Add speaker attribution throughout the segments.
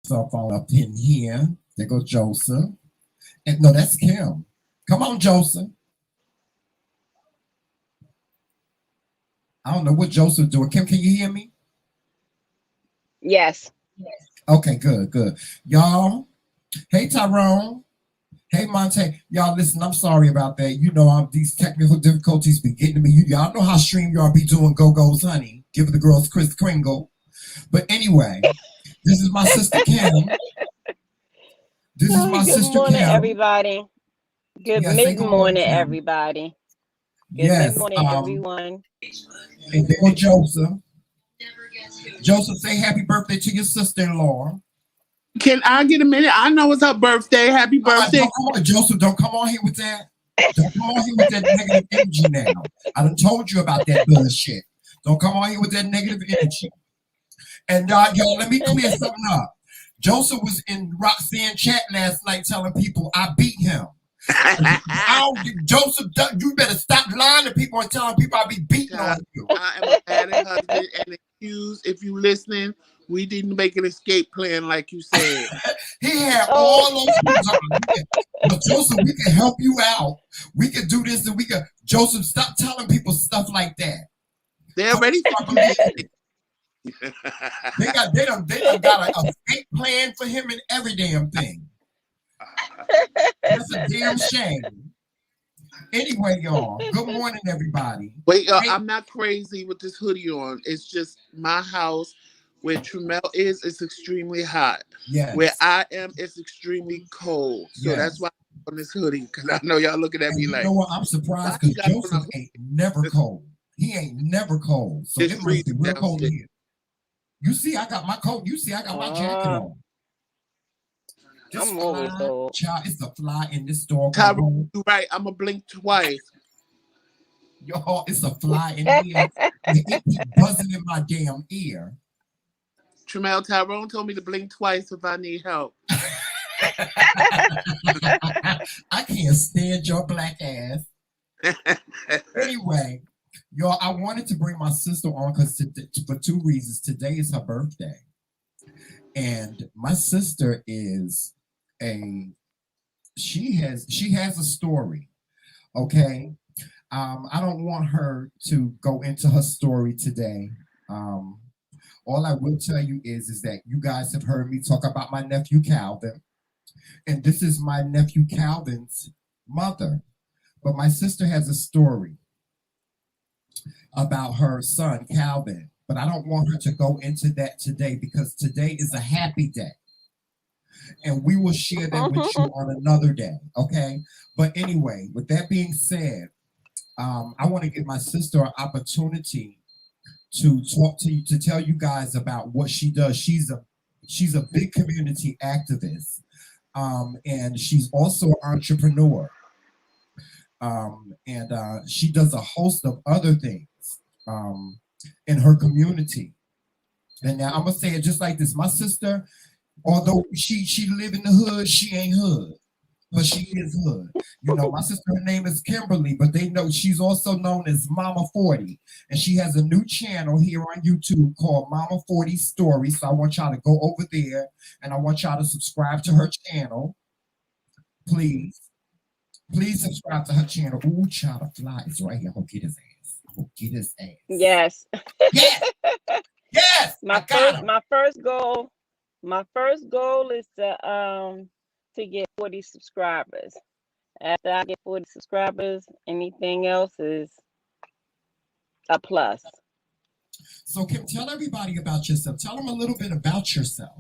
Speaker 1: Stuff all up in here. There goes Joseph. And no, that's Kim. Come on, Joseph. I don't know what Joseph doing. Kim, can you hear me?
Speaker 2: Yes.
Speaker 1: Okay, good, good. Y'all, hey Tyrone. Hey Monte. Y'all listen, I'm sorry about that. You know these technical difficulties be getting to me. Y'all know how stream y'all be doing go-go's, honey. Giving the girls Chris Kringle. But anyway, this is my sister Kim. This is my
Speaker 2: Good
Speaker 1: sister
Speaker 2: morning,
Speaker 1: Kim.
Speaker 2: everybody. Good
Speaker 1: Yeah, say
Speaker 2: mid
Speaker 1: good morning,
Speaker 2: morning,
Speaker 1: Kim.
Speaker 2: everybody. Good mid
Speaker 1: Yes.
Speaker 2: morning, everyone.
Speaker 1: And there go Joseph. Joseph, say happy birthday to your sister-in-law.
Speaker 3: Can I get a minute? I know it's her birthday. Happy birthday.
Speaker 1: Don't come on, Joseph, don't come on here with that. Don't come on here with that negative energy now. I done told you about that bullshit. Don't come on here with that negative energy. And y'all, let me clear something up. Joseph was in Roxanne chat last night telling people I beat him. Joseph, you better stop lying to people and telling people I be beating on you.
Speaker 3: I am a bad husband and accused. If you listening, we didn't make an escape plan like you said.
Speaker 1: He had all those things. But Joseph, we can help you out. We can do this and we can. Joseph, stop telling people stuff like that.
Speaker 3: They already
Speaker 1: they done got a escape plan for him and every damn thing. That's a damn shame. Anyway, y'all, good morning, everybody.
Speaker 3: Wait, I'm not crazy with this hoodie on. It's just my house where Tremel is, it's extremely hot.
Speaker 1: Yes.
Speaker 3: Where I am, it's extremely cold. So that's why I'm on this hoodie, because I know y'all looking at me like.
Speaker 1: You know what? I'm surprised because Joseph ain't never cold. He ain't never cold. So it must be real cold here. You see, I got my coat. You see, I got my jacket on.
Speaker 2: I'm always cold.
Speaker 1: Child, it's a fly in this store.
Speaker 3: Tyrone, you right. I'm going to blink twice.
Speaker 1: Y'all, it's a fly in here. It keep buzzing in my damn ear.
Speaker 3: Tremel, Tyrone told me to blink twice if I need help.
Speaker 1: I can't stand your black ass. Anyway, y'all, I wanted to bring my sister on because for two reasons. Today is her birthday. And my sister is she has a story. Okay. I don't want her to go into her story today. All I will tell you is that you guys have heard me talk about my nephew Calvin. And this is my nephew Calvin's mother. But my sister has a story about her son, Calvin. But I don't want her to go into that today because today is a happy day. And we will share that with you on another day, okay? But anyway, with that being said, I want to give my sister an opportunity to talk to you, to tell you guys about what she does. She's a big community activist, and she's also an entrepreneur. And she does a host of other things in her community. And now I'm gonna say it just like this: my sister, although she live in the hood, she ain't hood, but she is hood. You know, my sister, her name is Kimberly, but they know she's also known as Mama 40, and she has a new channel here on YouTube called Mama 40 Stories. So I want y'all to go over there, and I want y'all to subscribe to her channel, please. Please subscribe to her channel. Ooh, child, a fly is right here. I'm gonna get his ass. I'm gonna get his ass.
Speaker 2: Yes.
Speaker 1: Yes. Yes.
Speaker 2: My first goal is to get 40 subscribers. After I get 40 subscribers, anything else is a plus.
Speaker 1: So Kim, tell everybody about yourself. Tell them a little bit about yourself.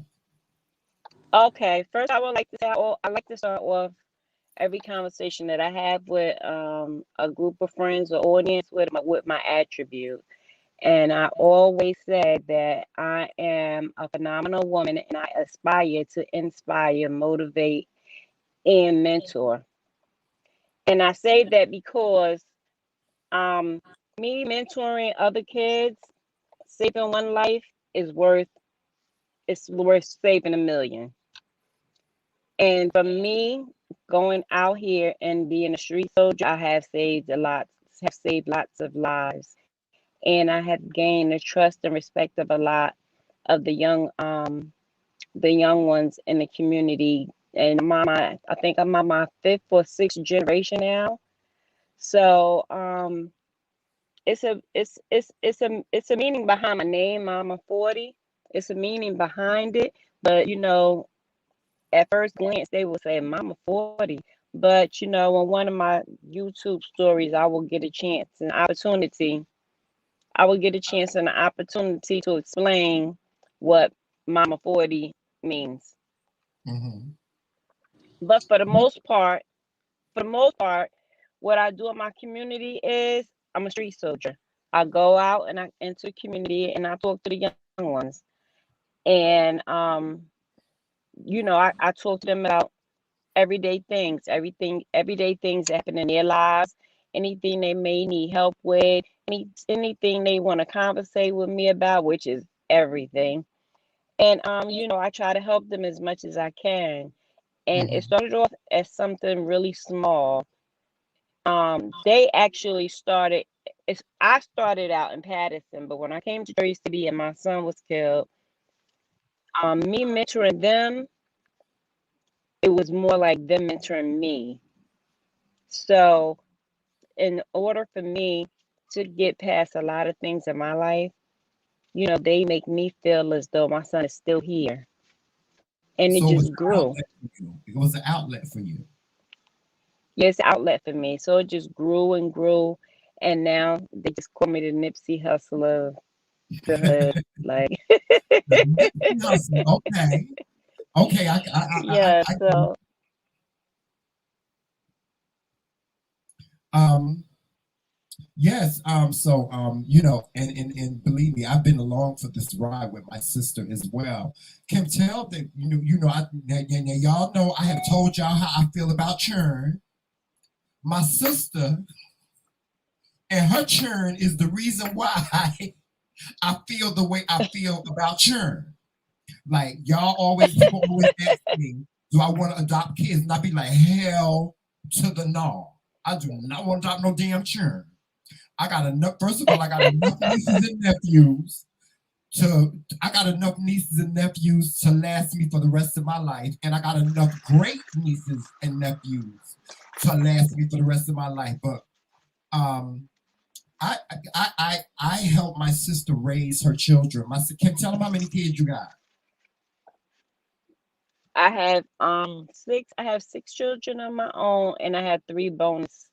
Speaker 2: Okay. First, I would like to say I like to start off every conversation that I have with a group of friends or audience with my attribute. And I always said that I am a phenomenal woman and I aspire to inspire, motivate, and mentor. And I say that because me mentoring other kids, saving one life is worth saving a million. And for me, going out here and being a street soldier, I have saved lots of lives. And I have gained the trust and respect of a lot of the young the young ones in the community. And I think I'm on my 5th or 6th generation now. So it's a meaning behind my name, Mama 40. It's a meaning behind it. But at first glance they will say Mama 40. But on one of my YouTube stories, I will get a chance and opportunity. I will get a chance and an opportunity to explain what Mama 40 means.
Speaker 1: Mm-hmm.
Speaker 2: But for the most part, what I do in my community is I'm a street soldier. I go out and I enter community and I talk to the young ones. And I talk to them about everyday things, everyday things that happen in their lives, anything they may need help with, anything they want to conversate with me about, which is everything. And I try to help them as much as I can. And it
Speaker 1: Mm-hmm.
Speaker 2: started off as something really small. They actually started. I started out in Patterson, but when I came to Jersey City and my son was killed, me mentoring them, it was more like them mentoring me. So, in order for me to get past a lot of things in my life, they make me feel as though my son is still here, and it
Speaker 1: So it was
Speaker 2: just
Speaker 1: an
Speaker 2: grew.
Speaker 1: outlet for you. It was an outlet for you.
Speaker 2: Yeah, it's an outlet for me. So it just grew and grew, and now they just call me the Nipsey Hustler of the hood. Like,
Speaker 1: Okay. Okay.
Speaker 2: yeah. So
Speaker 1: Um, yes. And believe me, I've been along for this ride with my sister as well. Can tell that y'all know I have told y'all how I feel about churn. My sister and her churn is the reason why I feel the way I feel about churn. Like people always ask me, do I want to adopt kids? And I be like, hell to the no. I do not want to adopt no damn churn. I got enough. First of all, I got enough nieces and nephews I got enough nieces and nephews to last me for the rest of my life, and I got enough great nieces and nephews to last me for the rest of my life. But um, I helped my sister raise her children. Can tell them how many kids you got.
Speaker 2: I have six. I have 6 children of my own, and I have 3 bonus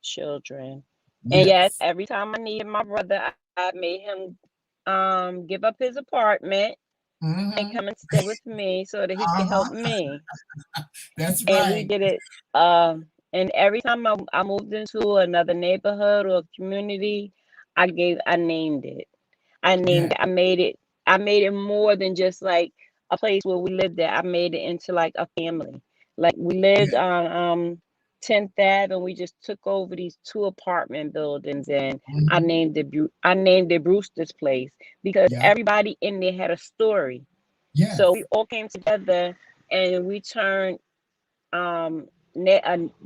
Speaker 2: children. And yes,
Speaker 1: Yes.
Speaker 2: every time I needed my brother, I made him give up his apartment and
Speaker 1: Mm-hmm.
Speaker 2: come and stay with me so that he could help
Speaker 1: Uh-huh.
Speaker 2: me.
Speaker 1: That's
Speaker 2: And we
Speaker 1: right.
Speaker 2: did it. And every time I moved into another neighborhood or community, I named it. I named
Speaker 1: Yeah.
Speaker 2: it. I made it more than just like a place where we lived at. I made it into like a family. Like we lived
Speaker 1: Yeah.
Speaker 2: on 10th Ave, and we just took over these 2 apartment buildings, and I
Speaker 1: Mm-hmm.
Speaker 2: named it I named it Brewster's Place because
Speaker 1: Yeah.
Speaker 2: everybody in there had a story. So
Speaker 1: Yes.
Speaker 2: we all came together and we turned um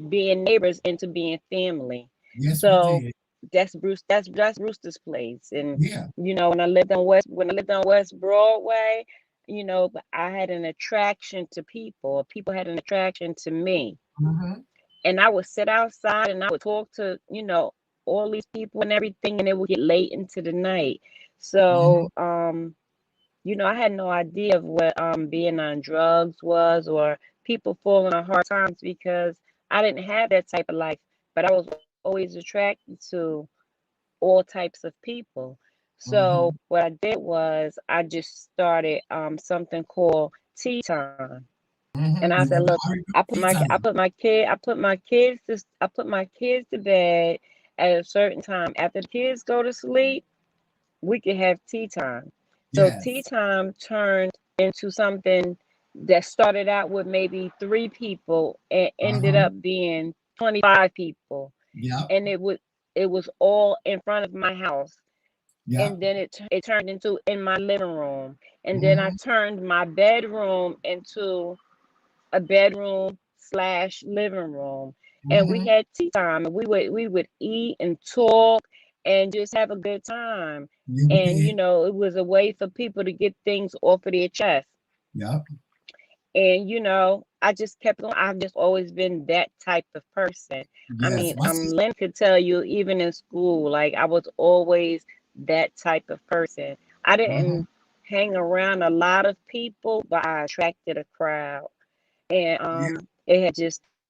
Speaker 2: being neighbors into being family.
Speaker 1: Yes, we
Speaker 2: So
Speaker 1: did.
Speaker 2: that's Brewster's Place. And
Speaker 1: Yeah.
Speaker 2: when I lived on West Broadway, I had an attraction to people. People had an attraction to me.
Speaker 1: Mm-hmm.
Speaker 2: And I would sit outside and I would talk to, all these people and everything, and it would get late into the night.
Speaker 1: Mm-hmm.
Speaker 2: So I had no idea of what being on drugs was, or people falling on hard times, because I didn't have that type of life. But I was always attracted to all types of people. So
Speaker 1: Mm-hmm.
Speaker 2: what I did was I just started something called tea time. And
Speaker 1: Mm-hmm.
Speaker 2: I said, look,
Speaker 1: I remember
Speaker 2: I put
Speaker 1: tea
Speaker 2: my I
Speaker 1: time.
Speaker 2: put my kid I put my kids to bed at a certain time. After the kids go to sleep, we could have tea time. So tea
Speaker 1: Yes.
Speaker 2: time turned into something that started out with maybe 3 people and ended
Speaker 1: Uh-huh.
Speaker 2: up being 25 people.
Speaker 1: Yep.
Speaker 2: And it was all in front of my house.
Speaker 1: Yep.
Speaker 2: And then it turned into in my living room. And then I
Speaker 1: Mm-hmm.
Speaker 2: turned my bedroom into a bedroom slash living room. And we
Speaker 1: Mm-hmm.
Speaker 2: had tea time, and we would eat and talk and just have a good time.
Speaker 1: Yeah, we
Speaker 2: And
Speaker 1: did.
Speaker 2: it was a way for people to get things off of their chest.
Speaker 1: Yeah.
Speaker 2: And I just kept going. I've just always been that type of person. I
Speaker 1: Yes.
Speaker 2: mean,
Speaker 1: My sister.
Speaker 2: Lynn could tell you, even in school, like I was always that type of person. I
Speaker 1: Hmm.
Speaker 2: didn't hang around a lot of people, but I attracted a crowd. And
Speaker 1: Yeah.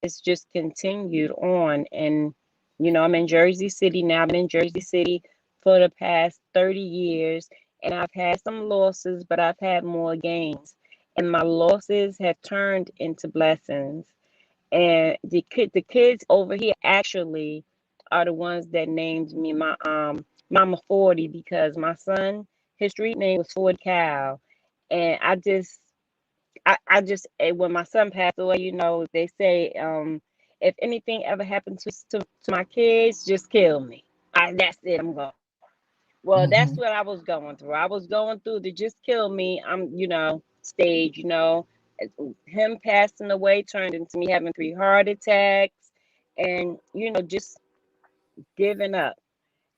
Speaker 2: it's just continued on. And I'm in Jersey City now. I've been in Jersey City for the past 30 years, and I've had some losses, but I've had more gains. And my losses have turned into blessings. And the kids over here actually are the ones that named me my Mama 40, because my son, his street name was 40 Cow. And I just when my son passed away, they say, if anything ever happened to my kids, just kill me. That's it. I'm gone. Well, that's
Speaker 1: Hmm.
Speaker 2: what I was going through. I was going through the just kill me. Stage. Him passing away turned into me having 3 heart attacks, and just giving up.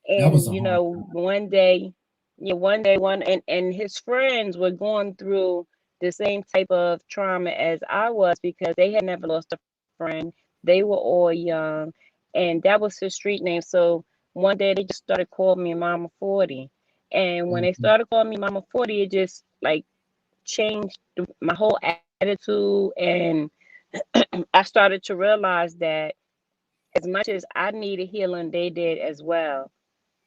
Speaker 1: That was
Speaker 2: And
Speaker 1: a hard.
Speaker 2: one day, one day, one and his friends were going through the same type of trauma as I was, because they had never lost a friend. They were all young, and that was his street name. So one day they just started calling me Mama 40. And when they
Speaker 1: Mhm.
Speaker 2: started calling me Mama 40, it just like changed my whole attitude. And I started to realize that as much as I needed healing, they did as well.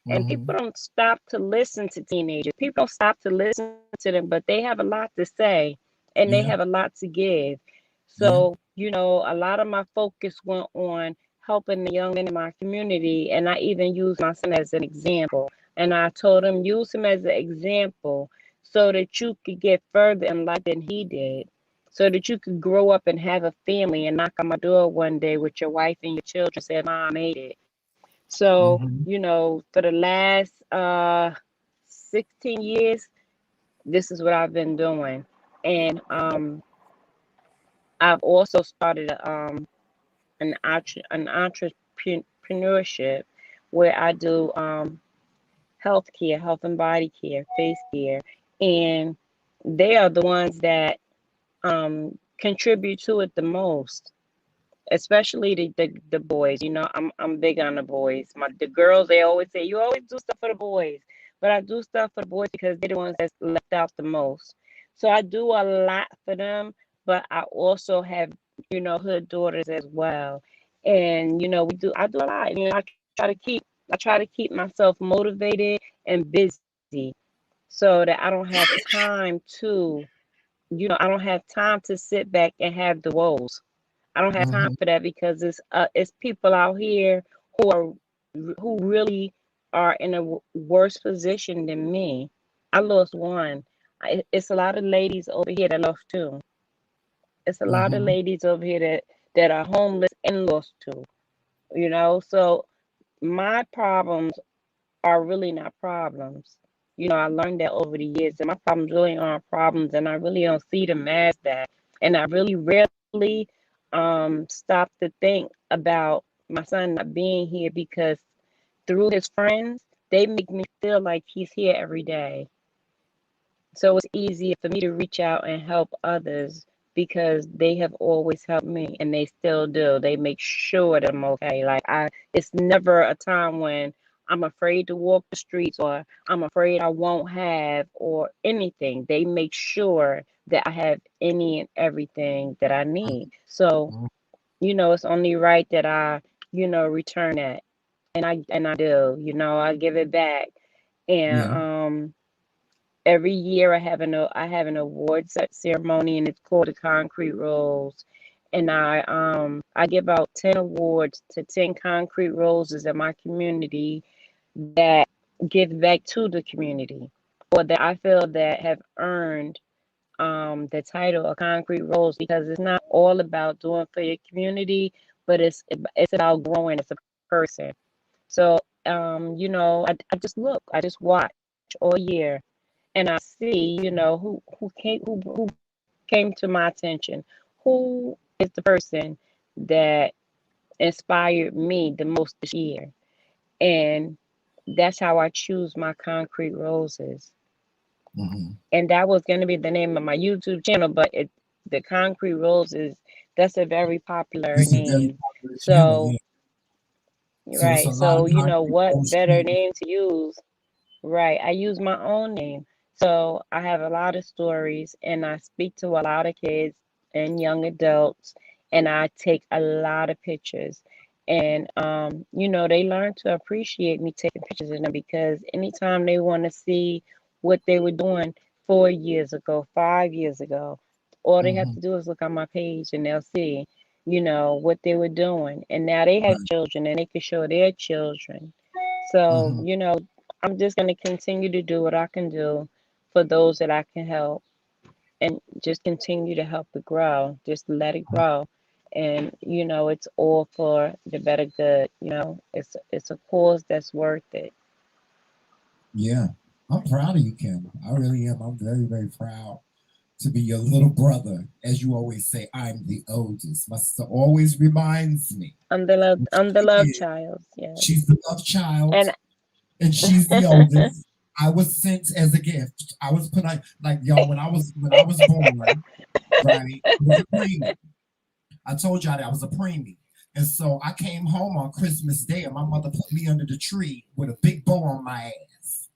Speaker 2: And
Speaker 1: Mhm.
Speaker 2: people don't stop to listen to teenagers. People don't stop to listen to them, but they have a lot to say and they
Speaker 1: Yeah.
Speaker 2: have a lot to give.
Speaker 1: Yeah.
Speaker 2: So, a lot of my focus went on helping the young men in my community. And I even used my son as an example. And I told him, use him as an example so that you could get further in life than he did. So that you could grow up and have a family and knock on my door one day with your wife and your children, say, Mom, I made it. So,
Speaker 1: Mhm.
Speaker 2: for the last 16 years, this is what I've been doing. And I've also started an entrepreneurship where I do health and body care, face care, and they are the ones that contribute to it the most, especially the boys. I'm big on the boys. The girls, they always say you always do stuff for the boys, but I do stuff for the boys because they're the ones that's left out the most. So I do a lot for them, but I also have hood daughters as well. And I do a lot. I try to keep myself motivated and busy so that I don't have time to I don't have time to sit back and have the woes. I don't have time
Speaker 1: Mhm.
Speaker 2: for that, because it's people out here who are who really are in a worse position than me. I lost one. It's a lot of ladies over here that lost two. It's a lot of
Speaker 1: Mhm.
Speaker 2: ladies over here that are homeless and lost two. So my problems are really not problems. I learned that over the years that my problems really aren't problems, and I really don't see them as that. And I really rarely stop to think about my son not being here, because through his friends, they make me feel like he's here every day. So it's easier for me to reach out and help others because they have always helped me and they still do. They make sure that I'm okay. It's never a time when I'm afraid to walk the streets or I'm afraid I won't have or anything. They make sure that I have any and everything that I need. So,
Speaker 1: Mhm.
Speaker 2: it's only right that I, return that. And I do, I give it back. And
Speaker 1: Yeah.
Speaker 2: every year I have an award ceremony, and it's called the Concrete Rose. And I give out 10 awards to 10 concrete roses in my community that give back to the community, or that I feel that have earned the title of Concrete Rose, because it's not all about doing for your community, but it's about growing as a person. So I just watch all year, and I see, who came to my attention, who is the person that inspired me the most this year, and that's how I choose my concrete roses.
Speaker 1: Mm-hmm.
Speaker 2: And that was going to be the name of my YouTube channel, but the Concrete Roses, that's a very popular
Speaker 1: It's a very
Speaker 2: name.
Speaker 1: popular channel,
Speaker 2: So,
Speaker 1: yeah. So it's a
Speaker 2: right.
Speaker 1: lot of
Speaker 2: So,
Speaker 1: concrete
Speaker 2: what
Speaker 1: posts.
Speaker 2: better name to use? Right. I use my own name. So I have a lot of stories and I speak to a lot of kids and young adults and I take a lot of pictures. And they learn to appreciate me taking pictures of them because anytime they want to see what they were doing 4 years ago, 5 years ago, all they have
Speaker 1: Mm-hmm.
Speaker 2: to do is look on my page and they'll see, what they were doing. And now they have
Speaker 1: Right.
Speaker 2: children and they can show their children. So,
Speaker 1: Mm-hmm.
Speaker 2: I'm just going to continue to do what I can do for those that I can help and just continue to help it grow. Just let it grow. And it's all for the better good. It's a cause that's worth it.
Speaker 1: Yeah. I'm proud of you, Kim. I really am. I'm very, very proud to be your little brother. As you always say, I'm the oldest. My sister always reminds me.
Speaker 2: I'm the
Speaker 1: She
Speaker 2: love
Speaker 1: is.
Speaker 2: child. Yes.
Speaker 1: She's the love child,
Speaker 2: And
Speaker 1: and she's the oldest. I was sent as a gift. I was put on, like, y'all, when I was born, right? I was a preemie. I told y'all that I was a preemie. And so I came home on Christmas Day and my mother put me under the tree with a big bow on my ass.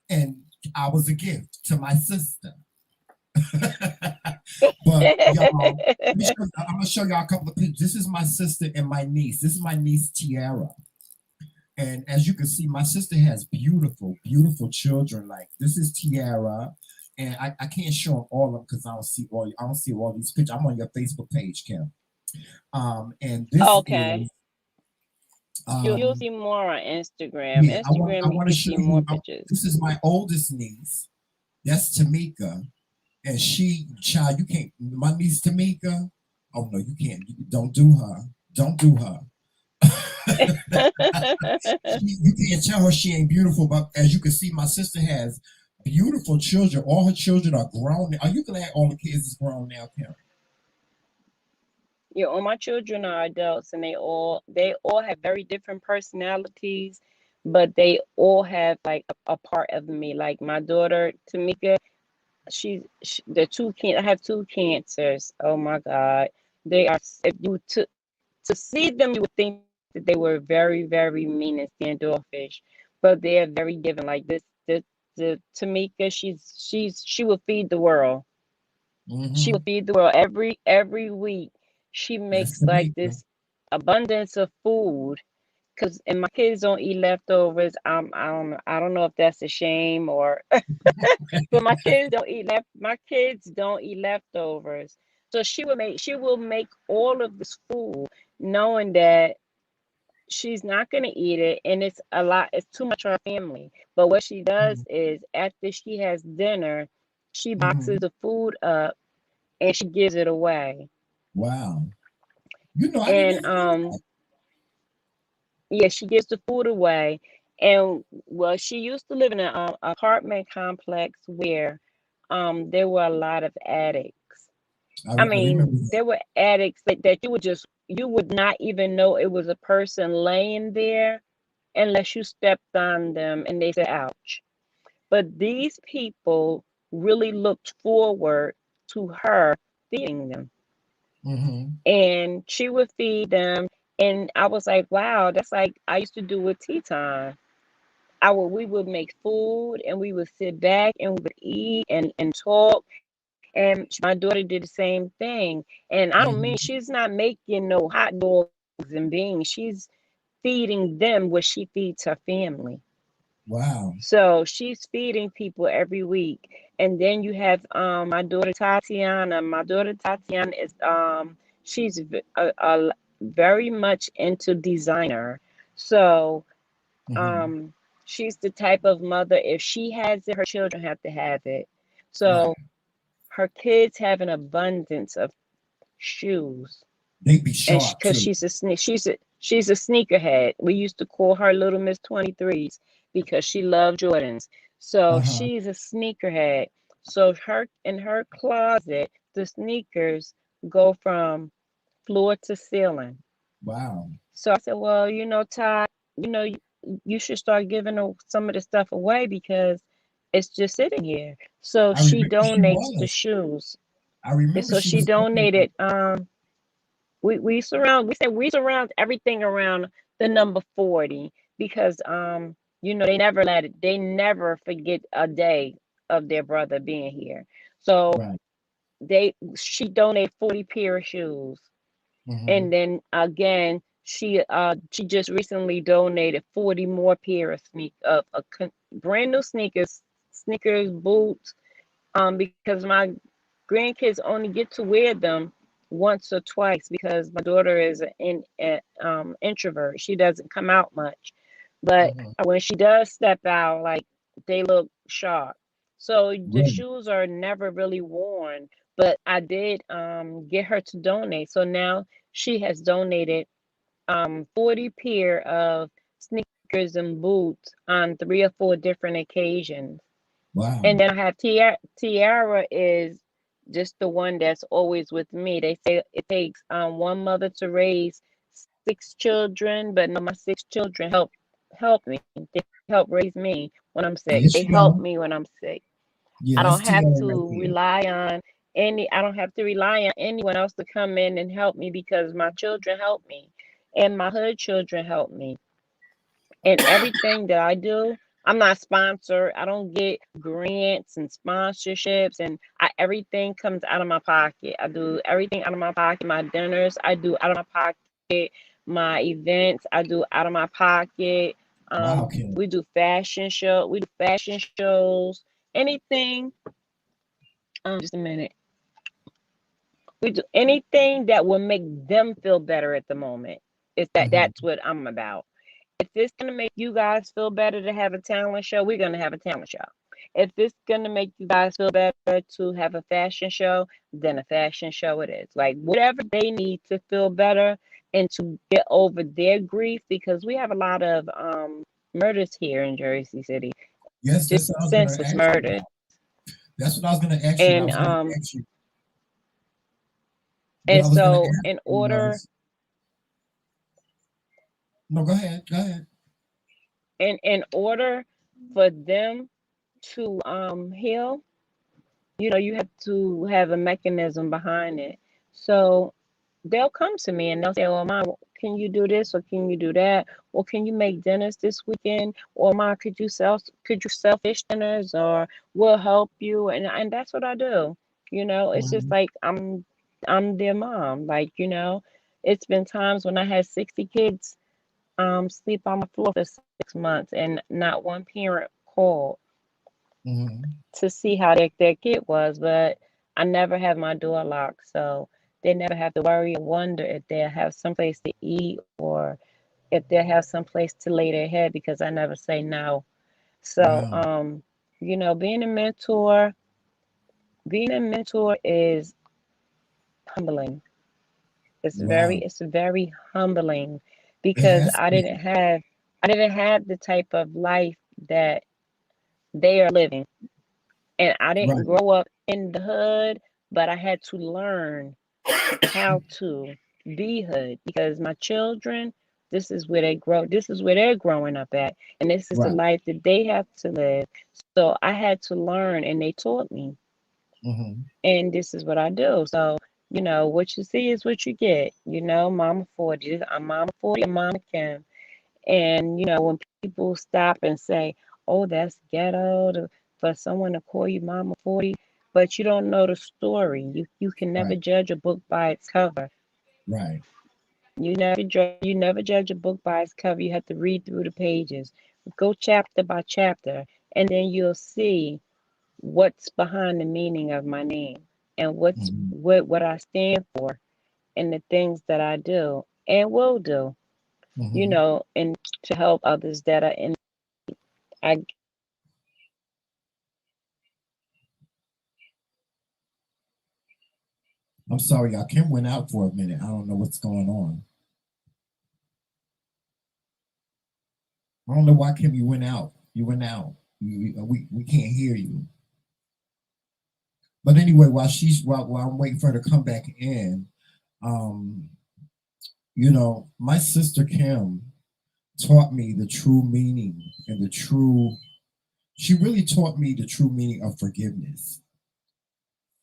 Speaker 1: And I was a gift to my sister. But y'all, I'm gonna show y'all a couple of pictures. This is my sister and my niece. This is my niece Tiara. And as you can see, my sister has beautiful, beautiful children. Like this is Tiara. And I can't show them all of them because I don't see all these pictures. I'm on your Facebook page, Kim. And this
Speaker 2: okay.
Speaker 1: is
Speaker 2: You'll
Speaker 1: um
Speaker 2: see more on Instagram.
Speaker 1: yeah, I want I
Speaker 2: Instagram, you
Speaker 1: want to
Speaker 2: can
Speaker 1: show
Speaker 2: see more
Speaker 1: you
Speaker 2: pictures.
Speaker 1: this is my oldest niece. That's Tamika. And child, you can't my niece Tamika. Oh no, you can't. Don't do her. Don't do her. You can't tell her she ain't beautiful, but as you can see, my sister has beautiful children. All her children are grown. Are you glad all the kids is grown now, Kim?
Speaker 2: Yeah, all my children are adults and they all have very different personalities, but they all have like a part of me. Like my daughter Tamika, the two can I have two cancers. Oh my God. They are if you to see them you would think that they were very, very mean and standoffish, but they're very giving. Like the Tamika, she will feed the world. She will
Speaker 1: Mm-hmm.
Speaker 2: feed the world every week. She
Speaker 1: That's
Speaker 2: makes like
Speaker 1: Tamika.
Speaker 2: this abundance of food. Cause and my kids don't eat leftovers. I don't know if that's a shame or, but my kids don't eat leftovers. So she will make all of this food, knowing that she's not gonna eat it, and it's a lot. It's too much for her family. But what she does is after she has dinner, she
Speaker 1: Mm-hmm.
Speaker 2: boxes the food up and she gives it away.
Speaker 1: Wow. I didn't
Speaker 2: And
Speaker 1: even know that.
Speaker 2: yeah, she gives the food away. And well, she used to live in an apartment complex where there were a lot of addicts. I
Speaker 1: I
Speaker 2: mean,
Speaker 1: remember that.
Speaker 2: there were addicts that you would not even know it was a person laying there unless you stepped on them and they said ouch. But these people really looked forward to her feeding them.
Speaker 1: Mm-hmm.
Speaker 2: And she would feed them. And I was like, wow, that's like I used to do with tea time. We would make food and we would sit back and we would eat and talk. And my daughter did the same thing. And I don't mean
Speaker 1: Mm-hmm.
Speaker 2: she's not making no hot dogs and beans. She's feeding them what she feeds her family.
Speaker 1: Wow.
Speaker 2: So she's feeding people every week. And then you have my daughter Tatiana. My daughter Tatiana is she's very much into designer. So
Speaker 1: Mm-hmm.
Speaker 2: um she's the type of mother, if she has it, her children have to have it.
Speaker 1: Right.
Speaker 2: So her kids have an abundance of shoes.
Speaker 1: They be
Speaker 2: And
Speaker 1: sharp
Speaker 2: because
Speaker 1: too.
Speaker 2: she's a sneakerhead. We used to call her Little Miss 23s because she loved Jordans. So
Speaker 1: Uh-huh.
Speaker 2: she's a sneakerhead. So her in her closet, the sneakers go from floor to ceiling.
Speaker 1: Wow.
Speaker 2: So I said, well, Todd, you know, you should start giving some of the stuff away because It's just sitting here. So
Speaker 1: I
Speaker 2: she
Speaker 1: remember she
Speaker 2: donates the
Speaker 1: was.
Speaker 2: shoes.
Speaker 1: I
Speaker 2: And
Speaker 1: remember
Speaker 2: so
Speaker 1: she
Speaker 2: she
Speaker 1: was donating.
Speaker 2: donated we surround everything around the number 40 because they never forget a day of their brother being here. So
Speaker 1: Right.
Speaker 2: she donated 40 pair of shoes.
Speaker 1: Hmm.
Speaker 2: And then again, she just recently donated 40 more pair of brand new sneakers, boots, because my grandkids only get to wear them once or twice because my daughter is an introvert. She doesn't come out much, but
Speaker 1: Hmm.
Speaker 2: when she does step out, like they look sharp. So the
Speaker 1: Really?
Speaker 2: shoes are never really worn. But I did get her to donate. So now she has donated 40 pair of sneakers and boots on 3 or 4 different occasions. And
Speaker 1: Wow.
Speaker 2: then I have Tiara. Tiara is just the one that's always with me. They say it takes one mother to raise 6 children, but no, my 6 children help me. They help raise me when I'm sick.
Speaker 1: Yes,
Speaker 2: They
Speaker 1: you
Speaker 2: help
Speaker 1: are.
Speaker 2: me when I'm sick.
Speaker 1: Yeah,
Speaker 2: I
Speaker 1: that's
Speaker 2: don't have
Speaker 1: Tiara right
Speaker 2: to
Speaker 1: there.
Speaker 2: rely on I don't have to rely on anyone else to come in and help me because my children help me and my hood children help me. And everything that I do, I'm not sponsored. I don't get grants and sponsorships, and everything comes out of my pocket. I do everything out of my pocket. My dinners, I do out of my pocket. My events, I do out of my pocket.
Speaker 1: Wow, Kim.
Speaker 2: We do fashion show. We do fashion shows. Anything. Just a minute. We do anything that will make them feel better at the moment. That's
Speaker 1: Hmm.
Speaker 2: what I'm about. If it's gonna make you guys feel better to have a talent show, we're gonna have a talent show. If it's gonna make you guys feel better to have a fashion show, then a fashion show it is. Like whatever they need to feel better and to get over their grief, because we have a lot of murders here in Jersey City,
Speaker 1: Yes,
Speaker 2: just
Speaker 1: that's what I was going to
Speaker 2: senseless
Speaker 1: ask you
Speaker 2: murders.
Speaker 1: about. That's what I was going to ask you. I
Speaker 2: And
Speaker 1: was going to ask you. What
Speaker 2: and
Speaker 1: I was going to
Speaker 2: so
Speaker 1: ask you was, no, go ahead. Go ahead.
Speaker 2: in order for them to heal, you have to have a mechanism behind it. So they'll come to me and they'll say, "Well, Mom, can you do this or can you do that? Or can you make dinners this weekend? Or Mom, could you sell fish dinners? Or we'll help you." And that's what I do. It's just
Speaker 1: Mhm.
Speaker 2: like I'm their mom. Like, it's been times when I had 60 kids sleep on the floor for 6 months and not one parent called
Speaker 1: Mhm.
Speaker 2: to see how their kid was, but I never have my door locked, so they never have to worry or wonder if they'll have someplace to eat or if they'll have someplace to lay their head because I never say no. So,
Speaker 1: Wow.
Speaker 2: being a mentor is humbling.
Speaker 1: Wow.
Speaker 2: It's very humbling
Speaker 1: It
Speaker 2: because
Speaker 1: has to be.
Speaker 2: I didn't have the type of life that they are living. And I didn't
Speaker 1: Right.
Speaker 2: grow up in the hood, but I had to learn how to be hood because my children, this is where they're growing up at, and this is the
Speaker 1: Right.
Speaker 2: life that they have to live. So I had to learn, and they taught me,
Speaker 1: Mhm.
Speaker 2: and this is what I do. So what you see is what you get. Mama 40, I'm Mama 40, and Mama Kim. And when people stop and say, "Oh, that's ghetto," for someone to call you Mama 40, but you don't know the story. You can never
Speaker 1: Right.
Speaker 2: judge a book by its cover.
Speaker 1: Right.
Speaker 2: You never judge a book by its cover. You have to read through the pages, go chapter by chapter, and then you'll see what's behind the meaning of my name and
Speaker 1: Mhm.
Speaker 2: what I stand for and the things that I do and will do.
Speaker 1: Mhm.
Speaker 2: And to help others that are in. I
Speaker 1: I'm sorry, y'all. Kim went out for a minute. I don't know what's going on. I don't know why, Kim, you went out. You went out. We can't hear you. But anyway, while I'm waiting for her to come back in, um, my sister Kim taught me the true meaning and the true She really taught me the true meaning of forgiveness.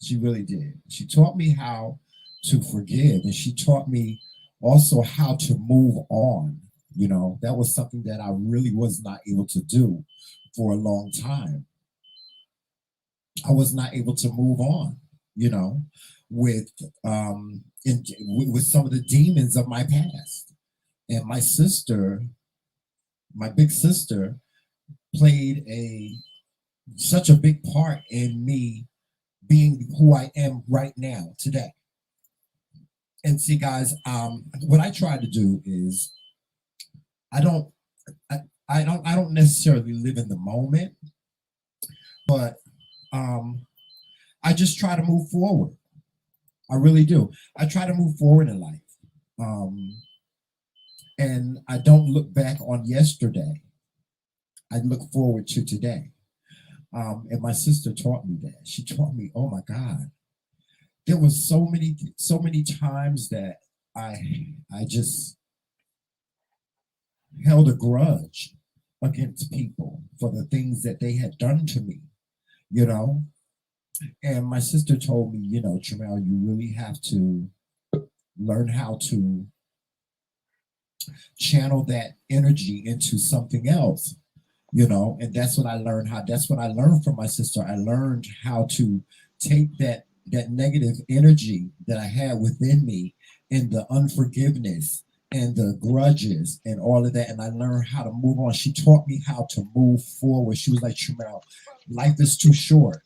Speaker 1: She really did. She taught me how to forgive, and she taught me also how to move on. You know, that was something that I really was not able to do for a long time. I was not able to move on, you know, with with some of the demons of my past. And my sister, my big sister, played a such a big part in me being who I am right now today. And see, guys, what I try to do is I don't I don't necessarily live in the moment, but I just try to move forward. I really do. I try to move forward in life. Um, and I don't look back on yesterday. I look forward to today. And my sister taught me that. She taught me, oh my God, there was so many times that I just held a grudge against people for the things that they had done to me, you know. And my sister told me, you know, Jamel, you really have to learn how to channel that energy into something else, you know. And that's what I learned from my sister. I learned how to take that negative energy that I had within me and the unforgiveness and the grudges and all of that, and I learned how to move on. She taught me how to move forward. She was like, Jamel, life is too short.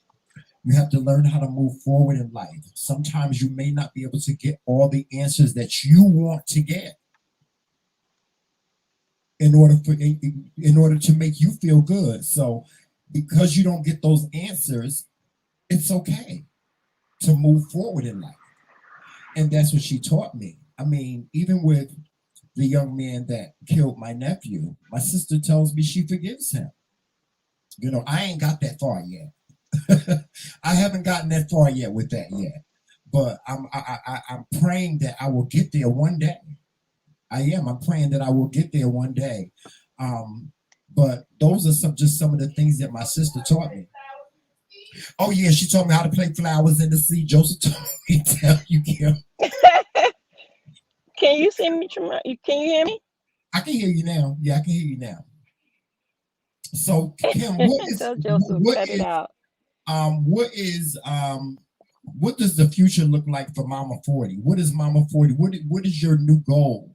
Speaker 1: You have to learn how to move forward in life. Sometimes you may not be able to get all the answers that you want to get in order to make you feel good. So because you don't get those answers, it's okay to move forward in life. And that's what she taught me. I mean, even with the young man that killed my nephew, my sister tells me she forgives him. You know, I ain't got that far yet. I haven't gotten that far yet with that yet, but I'm praying that I will get there one day. I am. I'm praying that I will get there one day. But those are some of the things that my sister taught me. Oh yeah, she taught me how to play flowers in the sea. Joseph told me to tell you, Kim.
Speaker 2: Can you see me? Can you hear me?
Speaker 1: I can hear you now. Yeah, I can hear you now. So Kim,
Speaker 2: Tell Joseph cut it out.
Speaker 1: What is what does the future look like for Mama 40? What is Mama 40? What is your new goal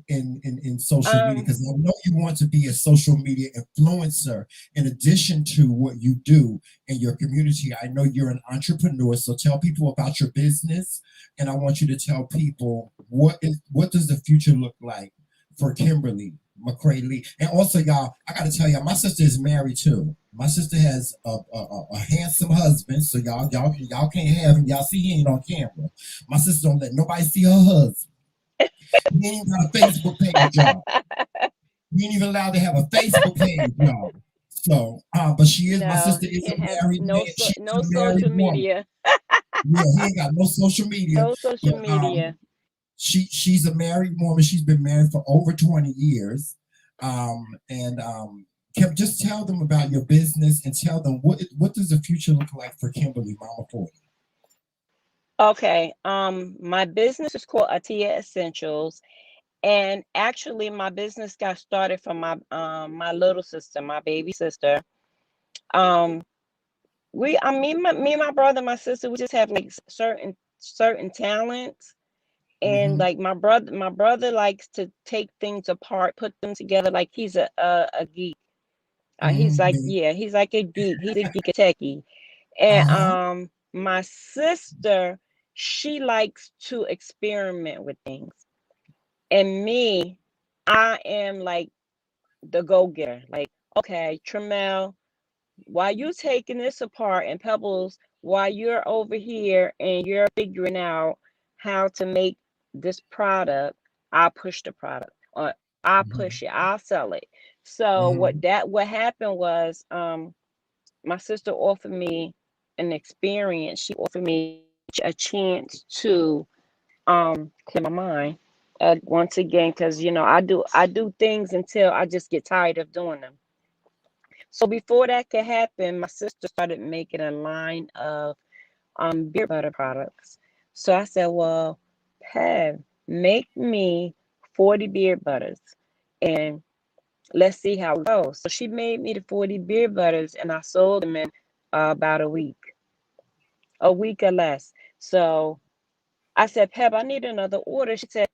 Speaker 1: in social media? Because I know you want to be a social media influencer in addition to what you do in your community. I know you're an entrepreneur, so tell people about your business, and I want you to tell people what does the future look like for Kimberly McRae-Lee. And also, y'all, I gotta tell y'all, my sister is married too. My sister has a handsome husband, so y'all can't have him. Y'all see he ain't on camera. My sister don't let nobody see her husband. He ain't got a Facebook page, y'all. He ain't even allowed to have a Facebook page, y'all. So, but she is.
Speaker 2: No,
Speaker 1: My sister is a married man. She's
Speaker 2: no
Speaker 1: a married
Speaker 2: social
Speaker 1: woman.
Speaker 2: media.
Speaker 1: Yeah, he ain't got no social media.
Speaker 2: No social
Speaker 1: But,
Speaker 2: media.
Speaker 1: she's a married woman. She's been married for over 20 years. And Kim, just tell them about your business and tell them what does the future look like for Kimberly, Mama 40.
Speaker 2: Okay. My business is called Atia Essentials, and actually, my business got started from my little sister, my baby sister. Um, me and my brother, my sister, we just have like certain talents, and
Speaker 1: Mm-hmm.
Speaker 2: like my brother likes to take things apart, put them together. Like he's a geek.
Speaker 1: Mm-hmm.
Speaker 2: He's like a geek. He's a geek, a techie. And
Speaker 1: Uh-huh.
Speaker 2: my sister, she likes to experiment with things. And me, I am like the go-getter. Like, okay, Tremel, while you taking this apart, and Pebbles, while you're over here and you're figuring out how to make this product, I'll push the product. Or I'll push it, I'll sell it. So
Speaker 1: Mm-hmm.
Speaker 2: what happened was my sister offered me an experience. She offered me a chance to clear my mind once again, because I do things until I just get tired of doing them. So before that could happen, my sister started making a line of beard butter products. So I said, well, Pev, make me 40 beard butters and let's see how it goes. So she made me the 40 beard butters and I sold them in about a week or less. So I said, Pep, I need another order. She said,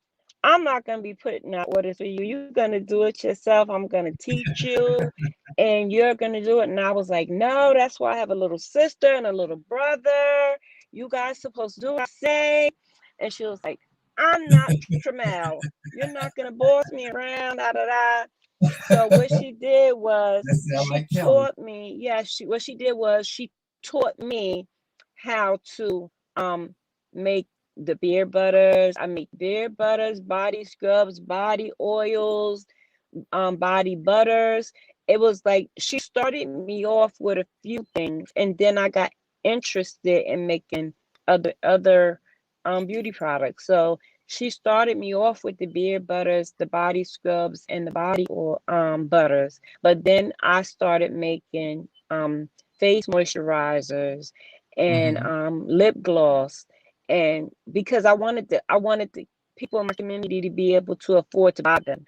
Speaker 2: I'm not going to be putting out orders for you. You're going to do it yourself. I'm going to teach you and you're going to do it. And I was like, no, that's why I have a little sister and a little brother. You guys supposed to do what I say. And she was like, I'm not Tramel. You're not going to boss me around, da, da, da. So what she did was
Speaker 1: That sound
Speaker 2: she
Speaker 1: like Kelly.
Speaker 2: taught me, yeah, what she did was she taught me how to make the beard butters. I make beard butters, body scrubs, body oils, body butters. It was like she started me off with a few things and then I got interested in making other beauty products. So she started me off with the beard butters, the body scrubs, and the body oil butters. But then I started making face moisturizers and
Speaker 1: Mm-hmm.
Speaker 2: lip gloss. And because I wanted the people in my community to be able to afford to buy them.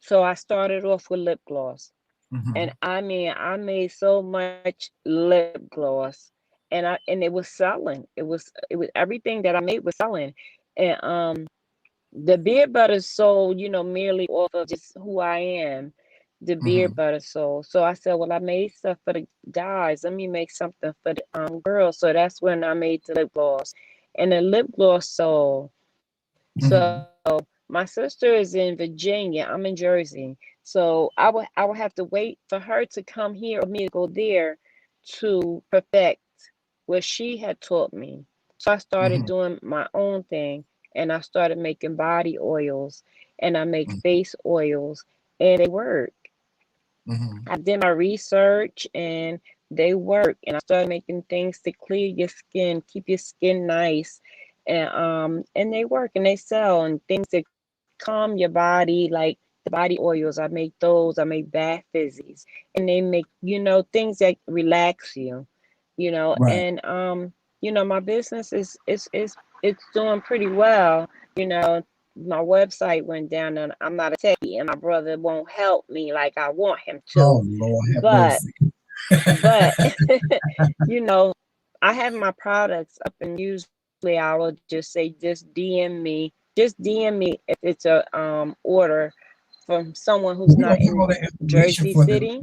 Speaker 2: So I started off with lip gloss.
Speaker 1: Mm-hmm.
Speaker 2: And I mean, I made so much lip gloss and it was selling. It was everything that I made was selling. And the beard butter sold, merely off of just who I am. The beard
Speaker 1: Mm-hmm.
Speaker 2: butter sold. So I said, well, I made stuff for the guys. Let me make something for the girls. So that's when I made the lip gloss. And the lip gloss sold.
Speaker 1: Mm-hmm.
Speaker 2: So my sister is in Virginia. I'm in Jersey. So I would have to wait for her to come here or me to go there to perfect what she had taught me. So I started
Speaker 1: Mm-hmm.
Speaker 2: doing my own thing and I started making body oils and I make face oils and they work.
Speaker 1: Mm-hmm.
Speaker 2: I did my research and they work and I started making things to clear your skin, keep your skin nice. And they work and they sell and things that calm your body, like the body oils. I make those, I make bath fizzies and they make, things that relax you,
Speaker 1: Right.
Speaker 2: and my business is it's doing pretty well. you know my website went down and I'm not a techie and my brother won't help me like I want him to,
Speaker 1: Oh Lord, have
Speaker 2: but
Speaker 1: mercy.
Speaker 2: but you know I have my products up and usually I will just say just DM me if it's a order from someone who's
Speaker 1: We're
Speaker 2: not
Speaker 1: gonna put
Speaker 2: in
Speaker 1: all the information
Speaker 2: Jersey
Speaker 1: for them.
Speaker 2: City.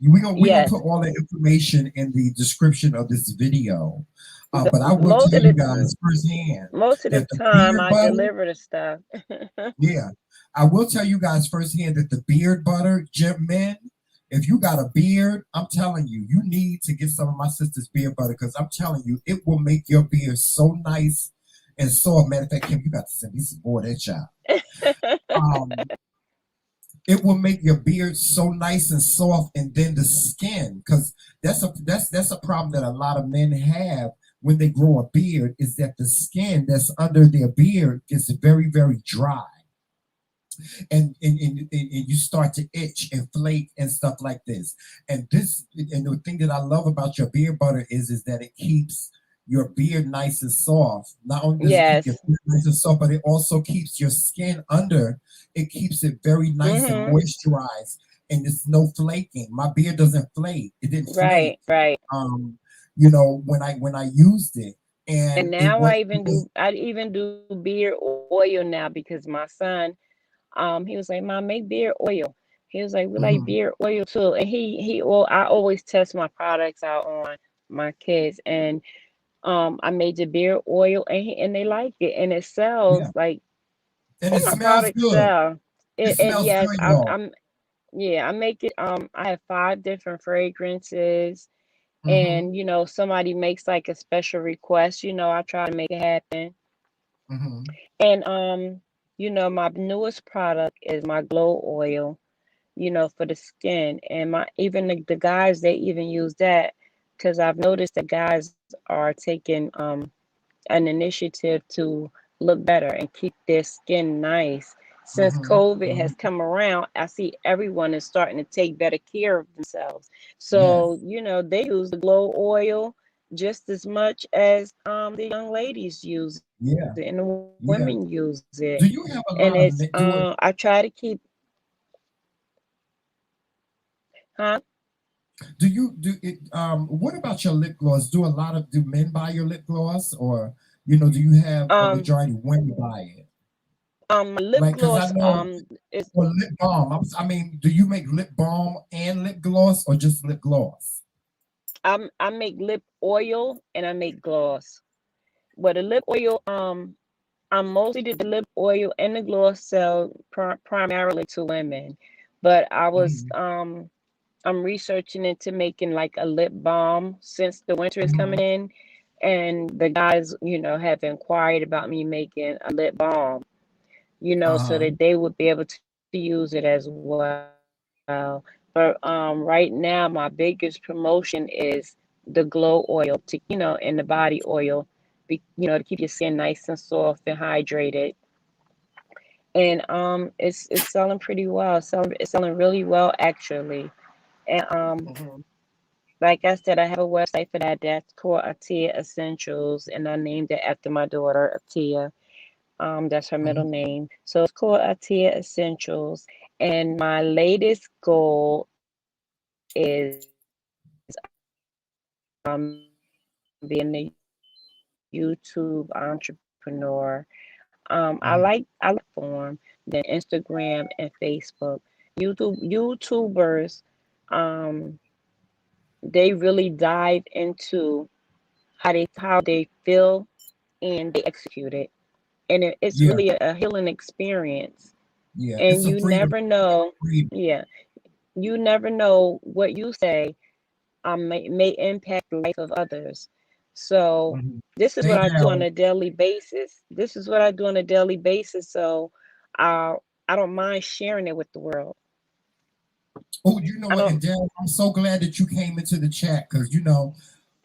Speaker 1: We're gonna
Speaker 2: Yes,
Speaker 1: put all the information in the description of this video.
Speaker 2: the,
Speaker 1: But I will
Speaker 2: most
Speaker 1: tell
Speaker 2: of
Speaker 1: you
Speaker 2: the
Speaker 1: guys firsthand
Speaker 2: most of the
Speaker 1: that the
Speaker 2: time
Speaker 1: beard
Speaker 2: I
Speaker 1: butter,
Speaker 2: deliver the stuff.
Speaker 1: yeah, I will tell you guys firsthand that the beard butter, men, if you got a beard, I'm telling you, you need to get some of my sister's beard butter because I'm telling you, it will make your beard so nice and soft. Matter of fact, Kim, you got to send me some more of that child. Um, it will make your beard so nice and soft, and then the skin, because that's a problem that a lot of men have when they grow a beard, is that the skin that's under their beard gets very, very dry, and you start to itch and flake and stuff like this. And the thing that I love about your beard butter is that it keeps your beard nice and soft. Not only does it keep your
Speaker 2: Yes.
Speaker 1: beard nice and soft, but it also keeps your skin under. It keeps it very nice and
Speaker 2: Mhm.
Speaker 1: moisturized, and it's no flaking. My beard doesn't flake. It didn't flake.
Speaker 2: Right, right.
Speaker 1: Um, when I used it,
Speaker 2: And
Speaker 1: and it
Speaker 2: now
Speaker 1: was
Speaker 2: I even do beard oil now because my son, he was like, Mom, make beard oil. He was like, we like
Speaker 1: mhm,
Speaker 2: beard oil too. And I always test my products out on my kids. And I made the beard oil and they like it. And it
Speaker 1: yeah,
Speaker 2: sells like
Speaker 1: and
Speaker 2: all
Speaker 1: it
Speaker 2: my
Speaker 1: smells
Speaker 2: products
Speaker 1: good.
Speaker 2: sell.
Speaker 1: It
Speaker 2: And
Speaker 1: smells
Speaker 2: yes,
Speaker 1: good,
Speaker 2: I'm
Speaker 1: y'all.
Speaker 2: I'm yeah, I make it I have 5 different fragrances.
Speaker 1: Hmm.
Speaker 2: And somebody makes like a special request, I try to make it happen.
Speaker 1: Hmm.
Speaker 2: And my newest product is my glow oil, for the skin. And my even the guys, they even use that because I've noticed that guys are taking an initiative to look better and keep their skin nice. since
Speaker 1: Mm-hmm.
Speaker 2: COVID
Speaker 1: Mm-hmm.
Speaker 2: has come around, I see everyone is starting to take better care of themselves.
Speaker 1: Yes.
Speaker 2: So, they use the glow oil just as much as the young ladies use it and the
Speaker 1: Yeah.
Speaker 2: women use
Speaker 1: Yeah.
Speaker 2: it.
Speaker 1: Do
Speaker 2: And
Speaker 1: you have
Speaker 2: it's
Speaker 1: a lot of do it?
Speaker 2: I try to keep, huh?
Speaker 1: Do you do it? What about your lip gloss? Do men buy your lip gloss, or do you have a
Speaker 2: Um
Speaker 1: majority of women buy it?
Speaker 2: my lip
Speaker 1: Like, cause I
Speaker 2: gloss
Speaker 1: know,
Speaker 2: is
Speaker 1: or lip balm. I mean, do you make lip balm and lip gloss, or just lip gloss?
Speaker 2: I make lip oil and I make gloss. But the lip oil, I mostly did the lip oil and the gloss sell primarily to women. But
Speaker 1: Mm-hmm.
Speaker 2: I'm researching into making like a lip balm since the winter is coming
Speaker 1: Mm-hmm.
Speaker 2: in, and the guys, have inquired about me making a lip balm, so
Speaker 1: Uh-huh.
Speaker 2: that they would be able to use it as well. But right now, my biggest promotion is the glow oil and the body oil, to keep your skin nice and soft and hydrated. And it's selling pretty well. It's selling really well actually. And
Speaker 1: Mm-hmm.
Speaker 2: like I said, I have a website for that. That's called Atia Essentials, and I named it after my daughter, Atia. That's her middle
Speaker 1: Mm-hmm.
Speaker 2: name. So it's called Atia Essentials. And my latest goal is being a YouTube entrepreneur. I like platform than Instagram and Facebook. YouTubers, um, they really dive into how they feel and they execute it. And it's
Speaker 1: Yeah.
Speaker 2: really a healing experience.
Speaker 1: Yeah. It's
Speaker 2: And
Speaker 1: a
Speaker 2: you
Speaker 1: freedom.
Speaker 2: never know,
Speaker 1: Freedom.
Speaker 2: yeah, you never know what you say may impact the life of others. So
Speaker 1: Mm-hmm.
Speaker 2: this is
Speaker 1: Hey,
Speaker 2: what I do on
Speaker 1: Daryl.
Speaker 2: a daily basis. This is what I do on a daily basis. So I I don't mind sharing it with the world.
Speaker 1: Oh, you know
Speaker 2: I
Speaker 1: what?
Speaker 2: don't.
Speaker 1: And Daryl, I'm so glad that you came into the chat, because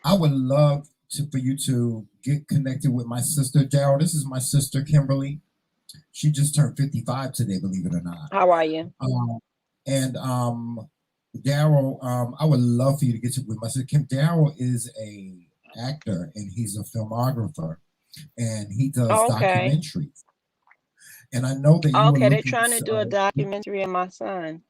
Speaker 1: I would love for you to get connected with my sister, Daryl. This is my sister, Kimberly. She just turned 55 today, believe it or not.
Speaker 2: How are you?
Speaker 1: Um, and Daryl, I would love for you to get to with my sister. Kim, Daryl is a actor and he's a filmographer and he does
Speaker 2: Okay.
Speaker 1: documentaries. And I know that you were
Speaker 2: Okay. They're
Speaker 1: looking.
Speaker 2: trying to do a documentary of my son,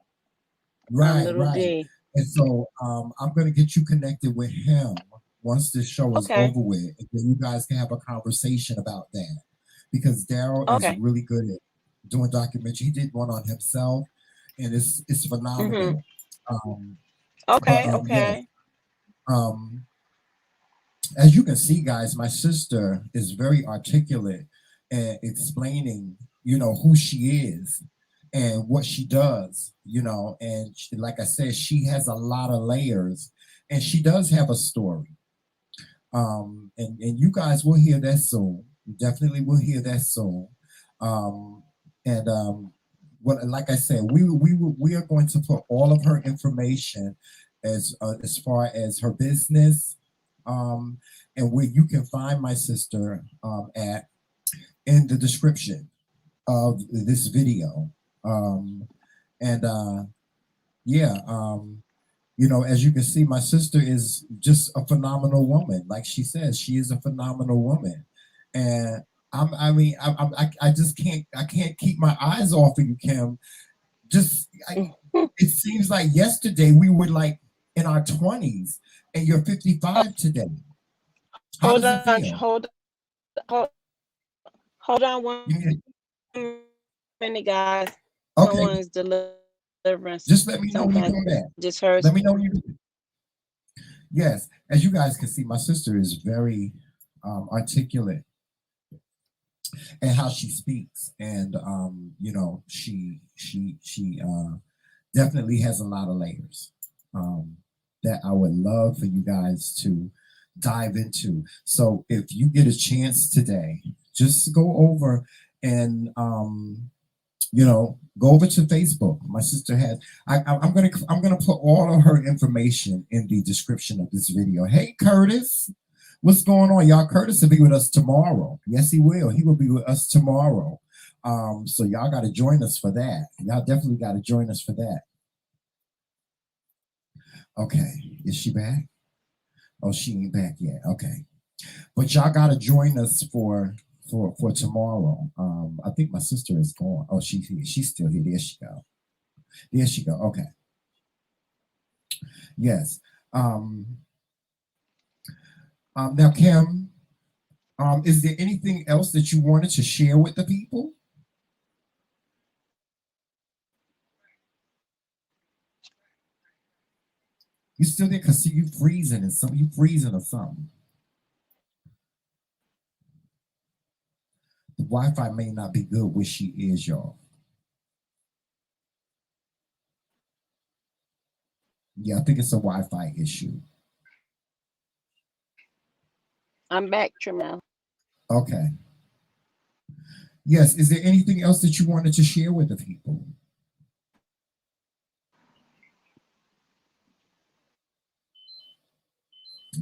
Speaker 1: Right,
Speaker 2: little
Speaker 1: right.
Speaker 2: D.
Speaker 1: And so I'm going to get you connected with him once this show is
Speaker 2: Okay.
Speaker 1: over with, and then you guys can have a conversation about that, because Daryl is
Speaker 2: Okay.
Speaker 1: really good at doing documentary. He did one on himself, and it's
Speaker 2: Mhm.
Speaker 1: phenomenal. Um, but
Speaker 2: Okay.
Speaker 1: yeah,
Speaker 2: Okay.
Speaker 1: um, as you can see, guys, my sister is very articulate and explaining, who she is and what she does, and like I said, she has a lot of layers and she does have a story. And you guys will hear that soon. You definitely will hear that soon. Um, and what, like I said, we are going to put all of her information as far as her business, um, and where you can find my sister at in the description of this video. Um, and yeah, as you can see, my sister is just a phenomenal woman. Like she says, she is a phenomenal woman, and I just can't keep my eyes off of you, Kim. It seems like yesterday we were like in our 20s, and you're 55 today. How
Speaker 2: Hold
Speaker 1: does it
Speaker 2: on.
Speaker 1: feel?
Speaker 2: Hold, hold on one
Speaker 1: You need-
Speaker 2: minute, guys.
Speaker 1: Okay,
Speaker 2: Someone's delivering
Speaker 1: just let me know when you
Speaker 2: something.
Speaker 1: come back.
Speaker 2: Just heard.
Speaker 1: Let me know when you. Yes, as you guys can see, my sister is very articulate and how she speaks, and she definitely has a lot of layers that I would love for you guys to dive into. So if you get a chance today, just go over and go over to Facebook. My sister has. I'm gonna put all of her information in the description of this video. Hey, Curtis. What's going on, y'all? Curtis will be with us tomorrow. Yes, he will. He will be with us tomorrow. So y'all got to join us for that. Y'all definitely got to join us for that. Okay, is she back? Oh, she ain't back yet. Okay, but y'all got to join us for tomorrow. I think my sister is gone. Oh, she's here. She's still here. There she go. There she go. Okay. Yes. Now, Kim, is there anything else that you wanted to share with the people? You still there? Cause see you freezing and some you freezing or something. The Wi-Fi may not be good where she is, y'all. Yeah, I think it's a Wi-Fi issue.
Speaker 2: I'm back, Tramel.
Speaker 1: Okay. Yes. Is there anything else that you wanted to share with the people?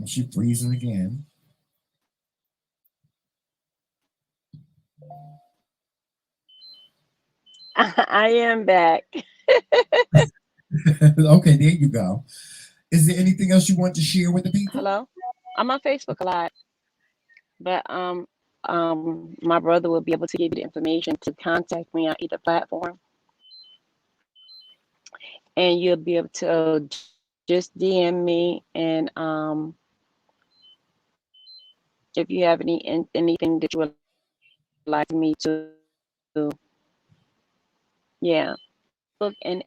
Speaker 1: Oh, she freezing again.
Speaker 2: I am back.
Speaker 1: Okay, there you go. Is there anything else you want to share with the people?
Speaker 2: Hello. I'm on Facebook a lot, but my brother will be able to give you the information to contact me on either platform, and you'll be able to just DM me. And if you have anything that you would like me to, yeah, Facebook and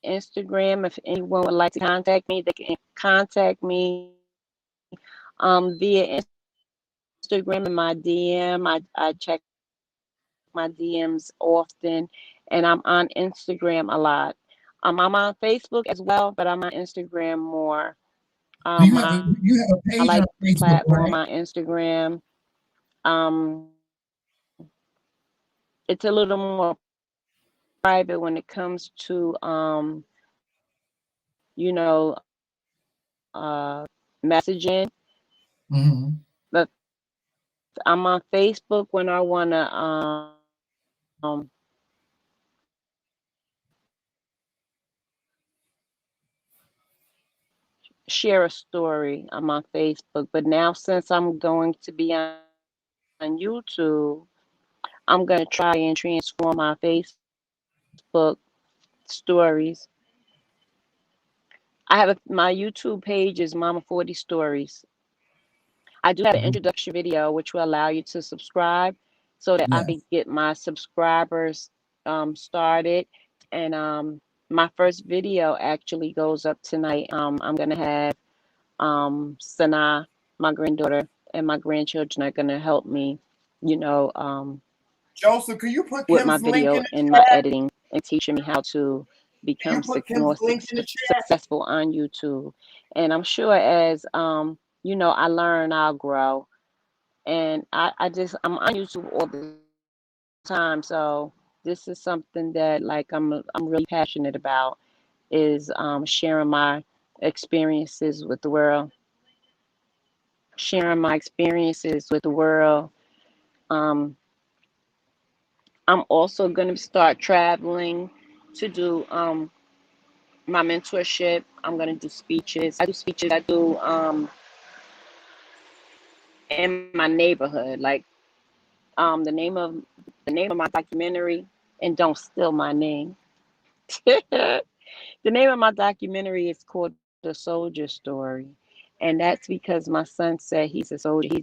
Speaker 2: Instagram. If anyone would like to contact me, they can contact me via Instagram and my DM. I check my DMs often, and I'm on Instagram a lot. I'm on Facebook as well, but I'm on Instagram more.
Speaker 1: Do you have
Speaker 2: I
Speaker 1: a
Speaker 2: like
Speaker 1: you have a
Speaker 2: the
Speaker 1: page on
Speaker 2: platform
Speaker 1: Facebook,
Speaker 2: on
Speaker 1: right?
Speaker 2: Instagram. Um, it's a little more private when it comes to messaging.
Speaker 1: Mm-hmm.
Speaker 2: But I'm on Facebook when I wanna share a story. I'm on Facebook, but now since I'm going to be on YouTube, I'm gonna try and transform my Facebook stories. My YouTube page is Mama 40 Stories. I do have an
Speaker 1: Mm-hmm.
Speaker 2: introduction video which will allow you to subscribe so that I
Speaker 1: Yes.
Speaker 2: can get my subscribers started. And my first video actually goes up tonight. I'm gonna have Sana, my granddaughter, and my grandchildren are gonna help me, you know,
Speaker 1: Joseph, can you put
Speaker 2: with my
Speaker 1: Kim's link
Speaker 2: video
Speaker 1: in the
Speaker 2: and my
Speaker 1: chat?
Speaker 2: editing and teaching me how to
Speaker 1: Can you
Speaker 2: become
Speaker 1: put Kim's
Speaker 2: more
Speaker 1: link in the chat?
Speaker 2: successful on YouTube. And I'm sure as I learn, I'll grow. And I'm on YouTube all the time, so this is something that like I'm really passionate about is sharing my experiences with the world, sharing my experiences with the world. Um, I'm also going to start traveling to do my mentorship. I'm going to do speeches. I do speeches. I do in my neighborhood. Like um, the name of the name of my documentary, and don't steal my name. The name of my documentary is called The Soldier Story. And that's because my son said he's a soldier.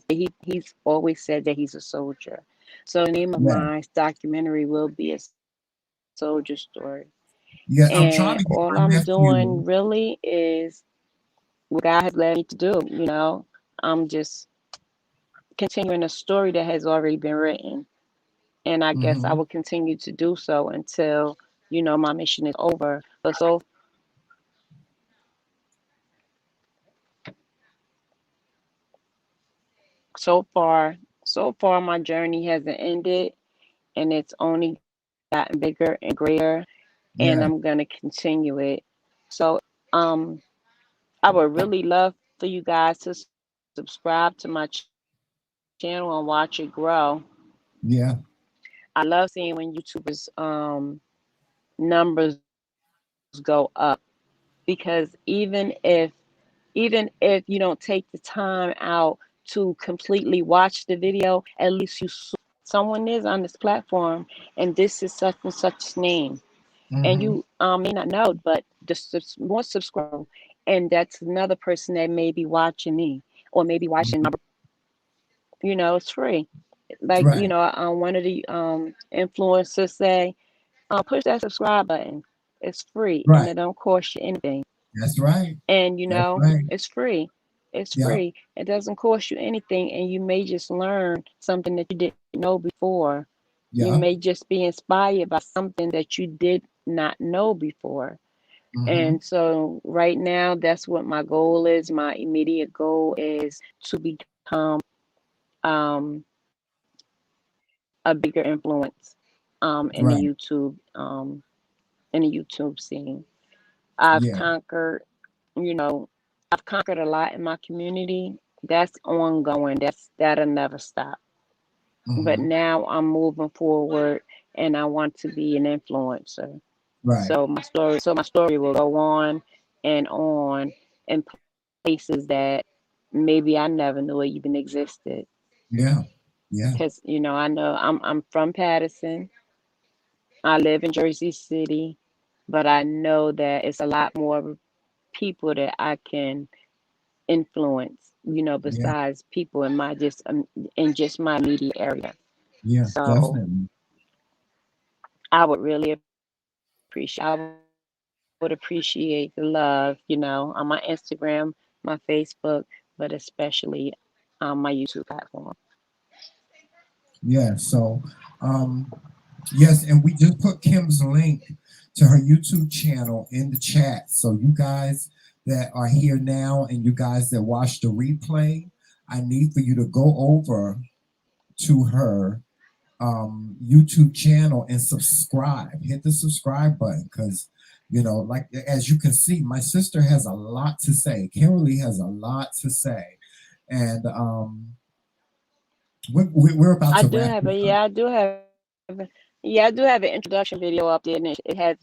Speaker 2: He's always said that he's a soldier. So the name of
Speaker 1: Yeah.
Speaker 2: my documentary will be A Soldier Story.
Speaker 1: Yeah,
Speaker 2: And
Speaker 1: I'm trying
Speaker 2: all
Speaker 1: to get
Speaker 2: I'm
Speaker 1: my
Speaker 2: doing
Speaker 1: nephew.
Speaker 2: really is what God has led me to do. I'm just continuing a story that has already been written. And I guess I
Speaker 1: Hmm.
Speaker 2: will continue to do so until, my mission is over. But so far my journey hasn't ended, and it's only gotten bigger and greater, and I'm
Speaker 1: Yeah,
Speaker 2: gonna continue it. So um I would really love for you guys to subscribe to my channel and watch it grow.
Speaker 1: yeah.
Speaker 2: I love seeing when YouTubers numbers go up, because even if you don't take the time out to completely watch the video, at least you saw someone is on this platform and this is such and such name. And
Speaker 1: Mm-hmm.
Speaker 2: you may not know, but more subscribe, and that's another person that may be watching me, or maybe watching my, it's free. Like,
Speaker 1: Right.
Speaker 2: one of the influencers say, push that subscribe button. It's free and
Speaker 1: Right.
Speaker 2: it don't cost you anything.
Speaker 1: That's right.
Speaker 2: And
Speaker 1: That's right.
Speaker 2: it's free. It's
Speaker 1: Yep.
Speaker 2: free. It doesn't cost you anything, and you may just learn something that you didn't know before. You
Speaker 1: Yep.
Speaker 2: may just be inspired by something that you did not know before.
Speaker 1: Mm-hmm.
Speaker 2: And so right now, that's what my goal is. My immediate goal is to become um, a bigger influence
Speaker 1: Right.
Speaker 2: in the YouTube scene. I've
Speaker 1: Yeah.
Speaker 2: conquered, you know, I've conquered a lot in my community. That's ongoing. That'll never stop. But
Speaker 1: Mm-hmm.
Speaker 2: now I'm moving forward, and I want to be an influencer.
Speaker 1: Right.
Speaker 2: So my story will go on in places that maybe I never knew even existed.
Speaker 1: Yeah. Yeah.
Speaker 2: Because I know I'm from Patterson. I live in Jersey City, but I know that it's a lot more people that I can influence,
Speaker 1: Yeah.
Speaker 2: besides people in just my immediate area.
Speaker 1: Yeah.
Speaker 2: So
Speaker 1: Definitely.
Speaker 2: I would really appreciate the love, on my Instagram, my Facebook, but especially on my YouTube platform.
Speaker 1: Yeah. So, um, yes, and we just put Kim's link to her YouTube channel in the chat. So you guys that are here now and you guys that watch the replay, I need for you to go over to her YouTube channel and subscribe. Hit the subscribe button because like as you can see, my sister has a lot to say. Kimberly has a lot to say, and we're about
Speaker 2: I
Speaker 1: to
Speaker 2: do
Speaker 1: wrap
Speaker 2: have
Speaker 1: this
Speaker 2: a
Speaker 1: up.
Speaker 2: yeah, I do have an introduction video up there, and it has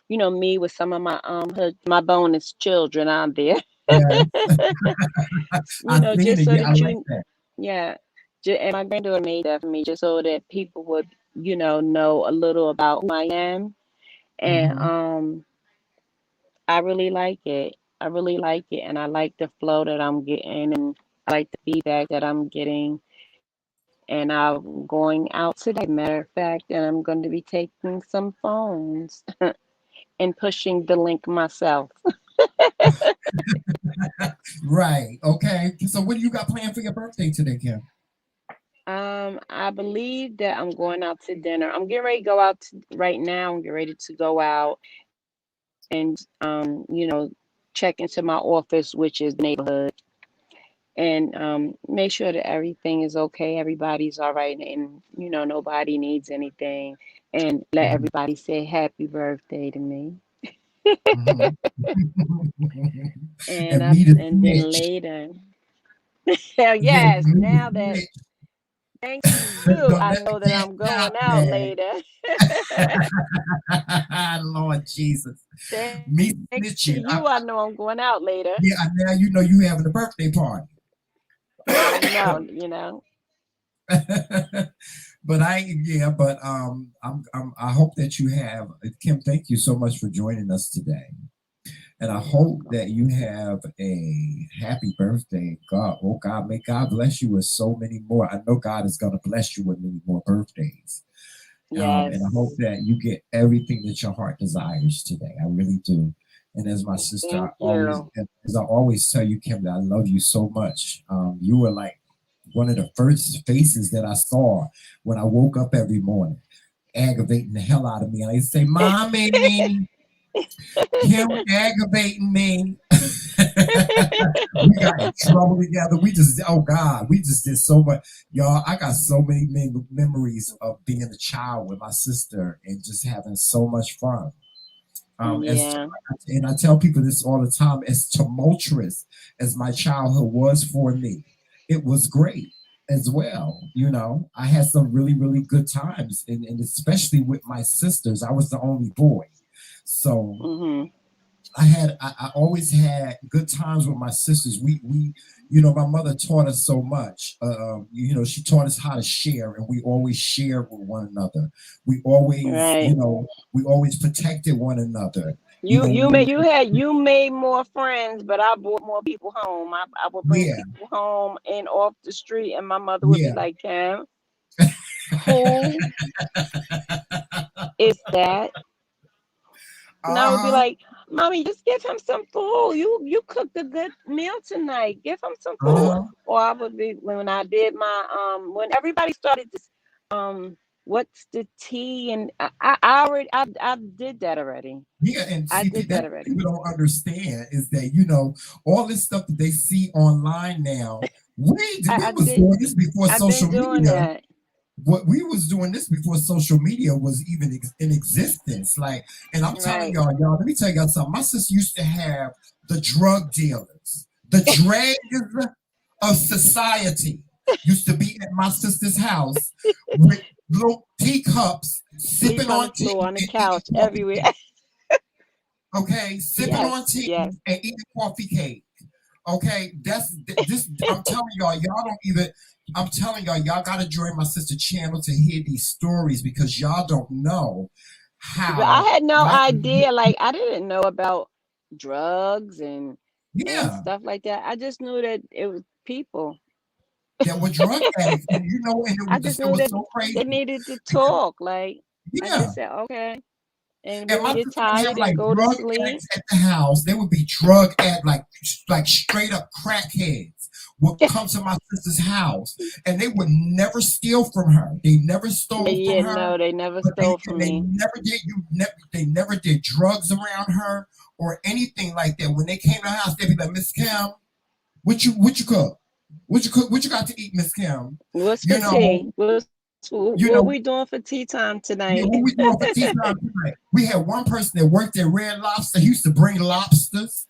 Speaker 2: me with some of my bonus children on there.
Speaker 1: Yeah, I seen
Speaker 2: Just
Speaker 1: it.
Speaker 2: so
Speaker 1: Yeah, I
Speaker 2: that
Speaker 1: like that.
Speaker 2: yeah, and my granddaughter made that for me, just so that people would, know a little about who I am. And
Speaker 1: Hmm.
Speaker 2: I really like it. I really like it, and I like the flow that I'm getting, and I like the feedback that I'm getting. And I'm going out today, matter of fact, and I'm going to be taking some phones and pushing the link myself.
Speaker 1: Right. Okay. So what do you got planned for your birthday today, Kim?
Speaker 2: I believe that I'm going out to dinner. I'm getting ready to go out right now. I'm getting ready to go out and check into my office, which is the neighborhood, and make sure that everything is okay, everybody's all right, and nobody needs anything, and let
Speaker 1: Mhm.
Speaker 2: everybody say happy birthday to me.
Speaker 1: Mhm.
Speaker 2: And
Speaker 1: And meet a
Speaker 2: and then
Speaker 1: snitch.
Speaker 2: later, hell
Speaker 1: Yeah,
Speaker 2: yes,
Speaker 1: meet a
Speaker 2: now that
Speaker 1: snitch.
Speaker 2: thanks to you,
Speaker 1: Don't
Speaker 2: I
Speaker 1: let the
Speaker 2: know that
Speaker 1: cat
Speaker 2: I'm
Speaker 1: out,
Speaker 2: going out
Speaker 1: man.
Speaker 2: later.
Speaker 1: Lord Jesus. Meet
Speaker 2: Thanks to
Speaker 1: snitching.
Speaker 2: you, I know I'm going out later.
Speaker 1: Yeah, now you know you having a birthday party.
Speaker 2: I know.
Speaker 1: But I hope that you have Kim, thank you so much for joining us today. And I
Speaker 2: You're
Speaker 1: hope
Speaker 2: welcome.
Speaker 1: that you have a happy birthday. God, may God bless you with so many more. I know God is going to bless you with many more birthdays. And I hope
Speaker 2: Yes.
Speaker 1: that you get everything that your heart desires today. I really do. And as my sister,
Speaker 2: Thank you.
Speaker 1: as I always tell you, Kim, that I love you so much. You were like one of the first faces that I saw when I woke up every morning, aggravating the hell out of me. And I say, "Mommy, Kim aggravating me." We got in trouble together. Oh God, we just did so much. Y'all, I got so many memories of being a child with my sister and just having so much fun. As
Speaker 2: Yeah.
Speaker 1: and I tell people this all the time, as tumultuous as my childhood was for me, it was great. as well. You know, I had some really, really good times, and especially with my sisters. I was the only boy. So
Speaker 2: Mm-hmm.
Speaker 1: I always had good times with my sisters. We you know, my mother taught us so much. You know, she taught us how to share, and we always shared with one another. We always,
Speaker 2: Right.
Speaker 1: you know, we always protected one another.
Speaker 2: You
Speaker 1: Even
Speaker 2: you
Speaker 1: when,
Speaker 2: made you made more friends, but I brought more people home. I would bring
Speaker 1: yeah,
Speaker 2: people home and off the street, and my mother would be
Speaker 1: yeah.
Speaker 2: like, "Kim, who is that?" And I would be
Speaker 1: Uh-huh.
Speaker 2: like, "Mommy, just give him some food. You cooked a good meal tonight. Give him some food."
Speaker 1: Uh-huh.
Speaker 2: Or I would be when I did my when everybody started this what's the tea, and I already I did that already.
Speaker 1: Yeah, and
Speaker 2: I
Speaker 1: see
Speaker 2: did
Speaker 1: that
Speaker 2: that already.
Speaker 1: people don't understand is that, you know, all this stuff that they see online now, we
Speaker 2: I
Speaker 1: was
Speaker 2: did.
Speaker 1: doing this before
Speaker 2: I've been
Speaker 1: social
Speaker 2: doing
Speaker 1: media.
Speaker 2: that.
Speaker 1: What we was doing this before social media was even in existence. Like, and I'm telling
Speaker 2: Right.
Speaker 1: y'all, let me tell y'all something. My sister used to have the drug dealers, the dregs of society used to be at my sister's house with little teacups, sipping
Speaker 2: Sleep on the
Speaker 1: on tea
Speaker 2: floor, on the
Speaker 1: and eating
Speaker 2: couch,
Speaker 1: coffee
Speaker 2: everywhere.
Speaker 1: cake. Okay, sipping
Speaker 2: Yes,
Speaker 1: on tea
Speaker 2: yes.
Speaker 1: and eating coffee cake. Okay, this. I'm telling y'all don't even. I'm telling y'all got to join my sister channel to hear these stories because y'all don't know
Speaker 2: But I
Speaker 1: how.
Speaker 2: had no
Speaker 1: Like,
Speaker 2: idea. Like I didn't know about drugs and
Speaker 1: yeah,
Speaker 2: stuff like that. I just knew that it was people.
Speaker 1: there were drug addicts, and you know, and
Speaker 2: I just
Speaker 1: it
Speaker 2: knew
Speaker 1: was
Speaker 2: that
Speaker 1: so
Speaker 2: they
Speaker 1: crazy
Speaker 2: needed to
Speaker 1: because
Speaker 2: talk. Like I
Speaker 1: yeah,
Speaker 2: just said, okay. And
Speaker 1: and
Speaker 2: when
Speaker 1: my
Speaker 2: we get
Speaker 1: sister would have
Speaker 2: tired
Speaker 1: like
Speaker 2: and go to
Speaker 1: drug
Speaker 2: sleep,
Speaker 1: addicts at the house. They would be drug at like straight up crackheads would come to my sister's house, and they would never steal from her. They never
Speaker 2: yeah,
Speaker 1: stole from
Speaker 2: yeah,
Speaker 1: her,
Speaker 2: no, they never
Speaker 1: but they
Speaker 2: stole
Speaker 1: and
Speaker 2: from
Speaker 1: they
Speaker 2: me.
Speaker 1: never did they never did drugs around her or anything like that. When they came to the house, they'd be like, Miss Kim, what you cook? What you cook? What you got to eat, Miss Kim?
Speaker 2: What's
Speaker 1: You
Speaker 2: for
Speaker 1: know,
Speaker 2: tea?
Speaker 1: you
Speaker 2: What
Speaker 1: know,
Speaker 2: we doing for tea time
Speaker 1: yeah,
Speaker 2: tonight?
Speaker 1: what we doing for tea time tonight? We had one person that worked at Red Lobster. He used to bring lobsters.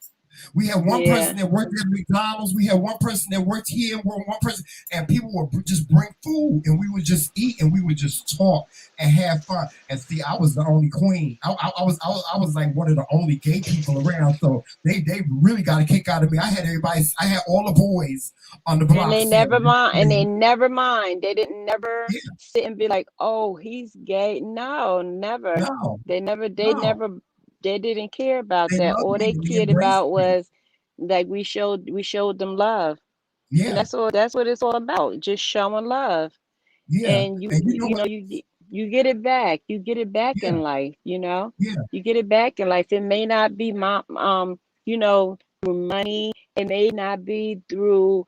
Speaker 1: We had one person
Speaker 2: Yeah.
Speaker 1: that worked at McDonald's. We had one person that worked here. One person, and people would just bring food, and we would just eat, and we would just talk and have fun. And see, I was the only queen. I was like one of the only gay people around. So they really got a kick out of me. I had everybody. I had all the boys on the
Speaker 2: And
Speaker 1: block
Speaker 2: they
Speaker 1: saying,
Speaker 2: never mind. And they never mind. They didn't never
Speaker 1: "Yeah,
Speaker 2: sit and be like, "Oh, he's gay." No, never.
Speaker 1: no,
Speaker 2: They never. They
Speaker 1: no."
Speaker 2: never. They didn't care about
Speaker 1: They
Speaker 2: that.
Speaker 1: loved
Speaker 2: All
Speaker 1: me
Speaker 2: they
Speaker 1: and they
Speaker 2: cared
Speaker 1: embraced
Speaker 2: about
Speaker 1: me.
Speaker 2: was like we showed them love, and
Speaker 1: Yeah,
Speaker 2: that's all. That's what it's all about. Just showing love,
Speaker 1: yeah.
Speaker 2: and
Speaker 1: And you know
Speaker 2: you
Speaker 1: what?
Speaker 2: know you get it back. You get it back
Speaker 1: Yeah,
Speaker 2: in life. You know,
Speaker 1: yeah.
Speaker 2: you get it back in life. It may not be my you know through money. It may not be through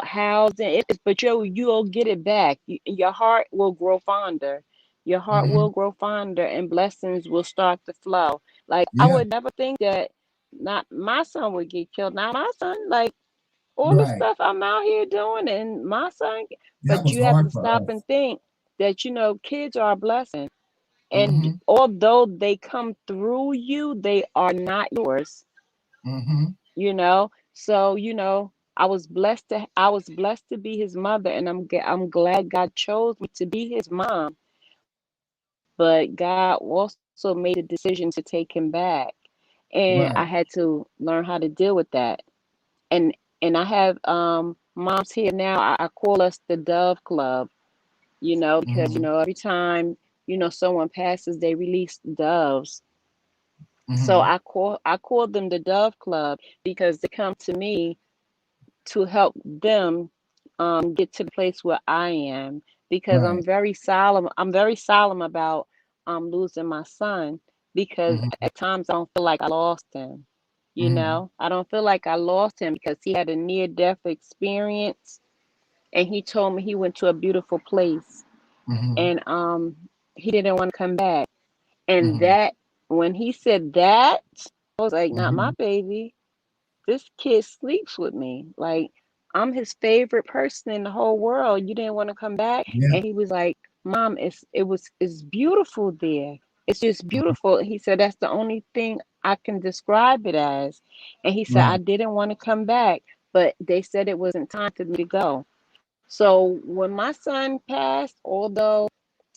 Speaker 2: housing. But you'll get it back. Your heart will grow fonder. Your heart
Speaker 1: Hmm.
Speaker 2: will grow fonder, and blessings will start to flow. Like I
Speaker 1: Yeah,
Speaker 2: would never think that not my son would get killed. Not my son. Like all the
Speaker 1: right.
Speaker 2: stuff I'm out here doing, and my son.
Speaker 1: That
Speaker 2: But
Speaker 1: was
Speaker 2: you have
Speaker 1: hard
Speaker 2: to
Speaker 1: for
Speaker 2: stop
Speaker 1: us.
Speaker 2: and think that kids are a blessing. And
Speaker 1: Hmm.
Speaker 2: although they come through you, they are not yours.
Speaker 1: Hmm.
Speaker 2: So I was blessed to be his mother, and I'm glad God chose me to be his mom. But God also made a decision to take him back, and I
Speaker 1: Right.
Speaker 2: had to learn how to deal with that. And I have moms here now. I call us the Dove Club, because
Speaker 1: Hmm.
Speaker 2: every time someone passes, they release doves. So
Speaker 1: Hmm.
Speaker 2: I call them the Dove Club because they come to me to help them get to the place where I am, because
Speaker 1: Right.
Speaker 2: I'm very solemn about losing my son, because
Speaker 1: Hmm.
Speaker 2: at times I don't feel like I lost him.
Speaker 1: Hmm.
Speaker 2: I don't feel like I lost him because he had a near death experience, and he told me he went to a beautiful place,
Speaker 1: Hmm.
Speaker 2: and he didn't want to come back. And
Speaker 1: Hmm.
Speaker 2: that when he said that, I was like, not my
Speaker 1: Hmm.
Speaker 2: baby. This kid sleeps with me. Like, I'm his favorite person in the whole world. You didn't want to come back.
Speaker 1: Yeah.
Speaker 2: And he was like, Mom, it's beautiful there. It's just beautiful. He said that's the only thing I can describe it as. And he said I
Speaker 1: Right.
Speaker 2: didn't want to come back, but they said it wasn't time for me to go. So when my son passed, although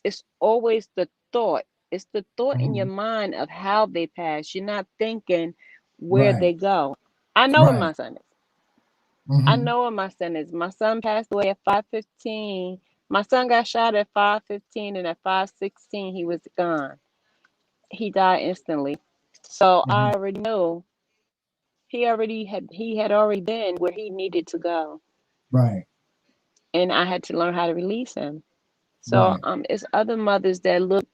Speaker 2: it's always the thought, it's the thought in your
Speaker 1: Mhm.
Speaker 2: mind of how they pass. You're not thinking where
Speaker 1: Right.
Speaker 2: they go. I know where
Speaker 1: Right.
Speaker 2: my son is. I
Speaker 1: Hmm.
Speaker 2: know where my son is. My son passed away at 5:15. My son got shot at 5:15, and at 5:16 he was gone. He died instantly. So
Speaker 1: Hmm.
Speaker 2: I already knew he had already been where he needed to go,
Speaker 1: Right.
Speaker 2: and I had to learn how to release him. So
Speaker 1: Right.
Speaker 2: it's other mothers that look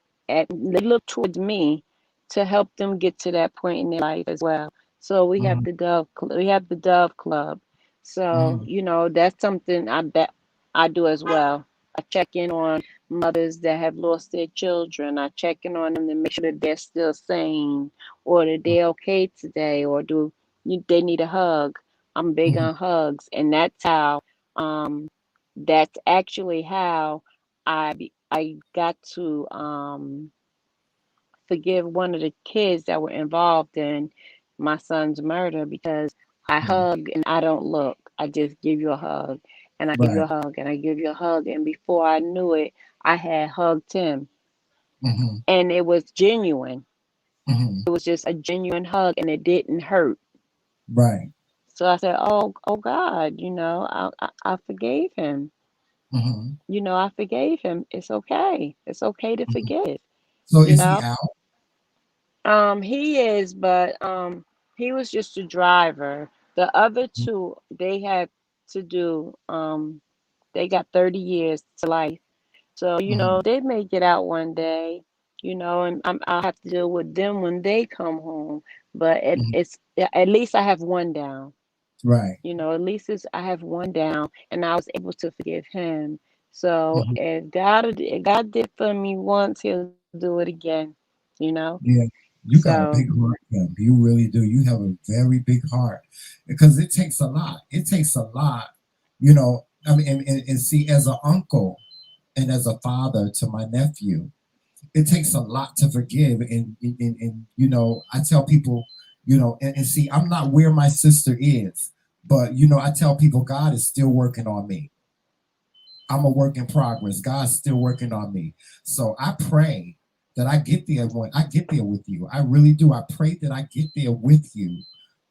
Speaker 2: towards me to help them get to that point in their life as well. So
Speaker 1: Hmm.
Speaker 2: we have the Dove Club. So
Speaker 1: Hmm.
Speaker 2: that's something I bet I do as well. I check in on mothers that have lost their children. I check in on them to make sure that they're still sane, or that they're okay today, or they need a hug. I'm big
Speaker 1: Hmm.
Speaker 2: on hugs, and that's actually how I got to forgive one of the kids that were involved in my son's murder, because I
Speaker 1: Hmm.
Speaker 2: hug and I don't look. I just give you a hug, and I give you a
Speaker 1: Right.
Speaker 2: hug, and I give you a hug, and before I knew it, I had hugged him,
Speaker 1: Hmm.
Speaker 2: and it was genuine.
Speaker 1: Hmm.
Speaker 2: It was just a genuine hug, and it didn't hurt.
Speaker 1: Right.
Speaker 2: So I said, "Oh God, I forgave him.
Speaker 1: Hmm.
Speaker 2: I forgave him. It's okay. It's okay to
Speaker 1: Hmm.
Speaker 2: forgive."
Speaker 1: So
Speaker 2: You
Speaker 1: is he
Speaker 2: know,
Speaker 1: out?
Speaker 2: he is, but he was just a driver. The other two, they had to do. They got 30 years to life, so
Speaker 1: Hmm.
Speaker 2: they may get out one day. And I'll have to deal with them when they come home. But
Speaker 1: Hmm.
Speaker 2: at least I have one down.
Speaker 1: Right.
Speaker 2: At least I have one down, and I was able to forgive him. So
Speaker 1: Hmm.
Speaker 2: if God did for me once, He'll do it again. You know.
Speaker 1: Yeah. You got a
Speaker 2: So
Speaker 1: big heart, Kim. You really do. You have a very big heart because it takes a lot. It takes a lot, I mean, and see, as an uncle and as a father to my nephew, it takes a lot to forgive. And I tell people, and see, I'm not where my sister is, but I tell people God is still working on me. I'm a work in progress. God's still working on me. So I pray that I get there when I get there with you. I really do. I pray that I get there with you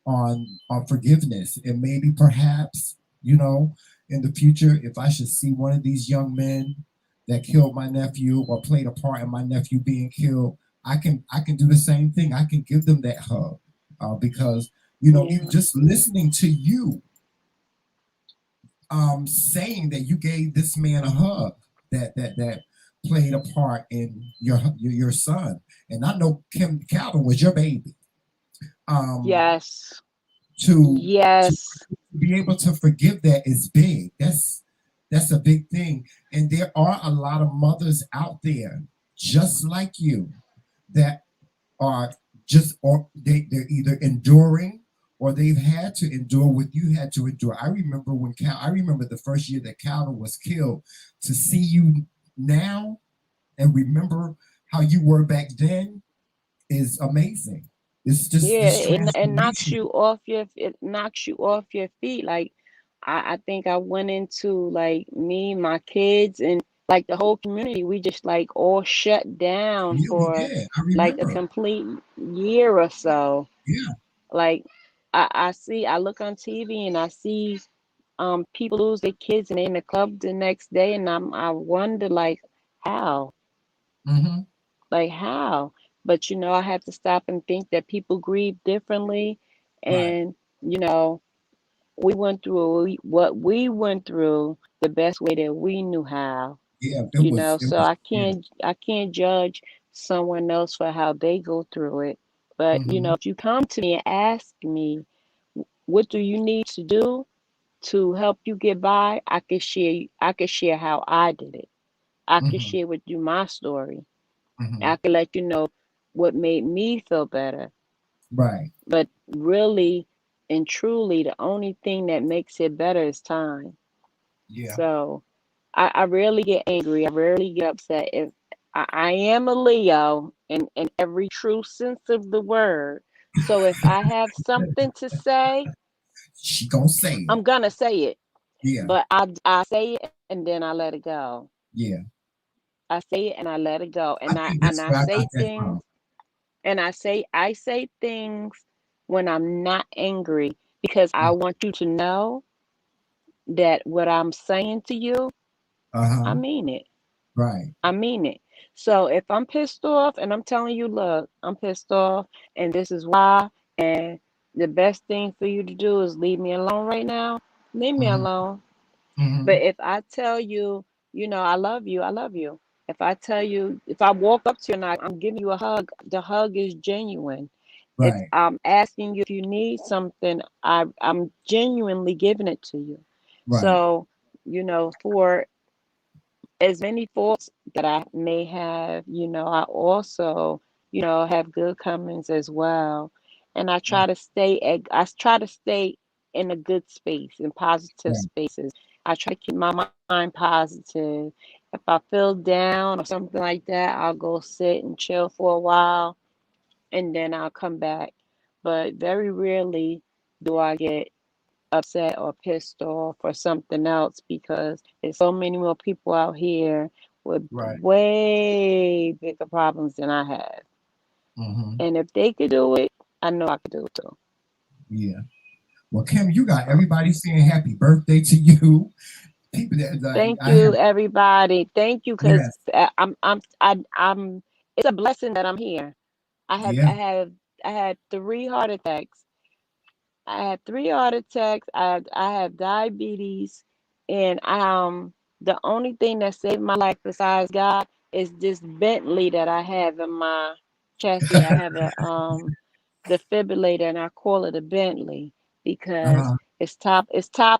Speaker 1: on forgiveness. And maybe perhaps, in the future, if I should see one of these young men that killed my nephew or played a part in my nephew being killed, I can do the same thing. I can give them that hug. Because
Speaker 2: yeah,
Speaker 1: even just listening to you saying that you gave this man a hug that played a part in your son, and I know Kim Calvin was your baby. Um,
Speaker 2: yes,
Speaker 1: to to
Speaker 2: yes,
Speaker 1: be able to forgive that is big. That's a big thing, and there are a lot of mothers out there just like you that are just or they're either enduring or they've had to endure what you had to endure. I remember the first year that Calvin was killed. To see you now and remember how you were back then is amazing. It's just
Speaker 2: yeah.
Speaker 1: this
Speaker 2: It knocks
Speaker 1: transformation.
Speaker 2: you off your feet. Like I think I went into, like, me, my kids, and like the whole community. We just like all shut down
Speaker 1: Yeah, we
Speaker 2: for
Speaker 1: did. I
Speaker 2: like a
Speaker 1: remember.
Speaker 2: complete year or so.
Speaker 1: Yeah.
Speaker 2: Like I look on TV and I see people lose their kids and they in the club the next day, and I wonder, like, how.
Speaker 1: Hmm.
Speaker 2: Like, how? But I have to stop and think that people grieve differently,
Speaker 1: Right.
Speaker 2: and you know, we went through what we went through the best way that we knew how.
Speaker 1: Yeah. It was. It
Speaker 2: So
Speaker 1: was. Yeah.
Speaker 2: I can't judge someone else for how they go through it. But
Speaker 1: Hmm.
Speaker 2: if you come to me and ask me, what do you need to do to help you get by, I can share how I did it. I can
Speaker 1: Hmm.
Speaker 2: share with you my story.
Speaker 1: Hmm.
Speaker 2: I can let you know what made me feel better.
Speaker 1: Right.
Speaker 2: But really and truly, the only thing that makes it better is time.
Speaker 1: Yeah.
Speaker 2: So I rarely get angry. I rarely get upset. If I am a Leo in every true sense of the word. So if I have something to say,
Speaker 1: She gonna say it.
Speaker 2: I'm gonna say it.
Speaker 1: Yeah.
Speaker 2: But I say it and then I let it go.
Speaker 1: Yeah.
Speaker 2: I say it and I let it go.
Speaker 1: I think that's
Speaker 2: I
Speaker 1: where I got
Speaker 2: say
Speaker 1: that
Speaker 2: things
Speaker 1: from.
Speaker 2: and I say things when I'm not angry because I want you to know that what I'm saying to you, I
Speaker 1: Uh-huh.
Speaker 2: mean it.
Speaker 1: Right.
Speaker 2: I mean it. So if I'm pissed off and I'm telling you, look, I'm pissed off and this is why, and the best thing for you to do is leave me alone right now, leave me
Speaker 1: Mm-hmm.
Speaker 2: alone.
Speaker 1: Mm-hmm.
Speaker 2: But if I tell you, I love you, I love you. If I tell you, if I walk up to you and I'm giving you a hug, the hug is genuine. If
Speaker 1: Right.
Speaker 2: I'm asking you if you need something, I'm genuinely giving it to you.
Speaker 1: Right.
Speaker 2: So, for as many faults that I may have, I also, have good comings as well. And I try to stay in a good space, in positive
Speaker 1: Right.
Speaker 2: spaces. I try to keep my mind positive. If I feel down or something like that, I'll go sit and chill for a while and then I'll come back. But very rarely do I get upset or pissed off or something else because there's so many more people out here with
Speaker 1: Right.
Speaker 2: way bigger problems than I have.
Speaker 1: Mm-hmm.
Speaker 2: And if they could do it, I know I could do it too.
Speaker 1: Yeah. Well, Kim, you got everybody saying happy birthday to you. People that like
Speaker 2: Thank
Speaker 1: I have.
Speaker 2: you, everybody. Thank you, because
Speaker 1: Yes.
Speaker 2: I'm. It's a blessing that I'm here. I have, I
Speaker 1: Yeah.
Speaker 2: have, I had 3 heart attacks. I had 3 heart attacks. I have diabetes, and the only thing that saved my life besides God is this Bentley that I have in my chassis. I have a defibrillator, and I call it a Bentley because
Speaker 1: Uh-huh.
Speaker 2: it's top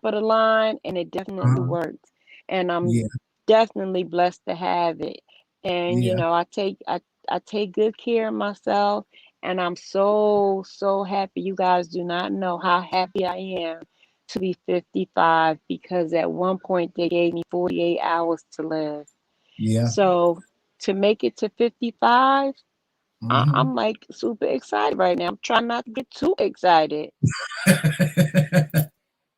Speaker 2: of the line, and it definitely
Speaker 1: Uh-huh.
Speaker 2: works. And I'm
Speaker 1: Yeah.
Speaker 2: definitely blessed to have it. And
Speaker 1: Yeah.
Speaker 2: I take good care of myself, and I'm so, so happy. You guys do not know how happy I am to be 55 because at one point they gave me 48 hours to live.
Speaker 1: Yeah.
Speaker 2: So to make it to 55,
Speaker 1: Mm-hmm.
Speaker 2: I'm like super excited right now. I'm trying not to get too excited,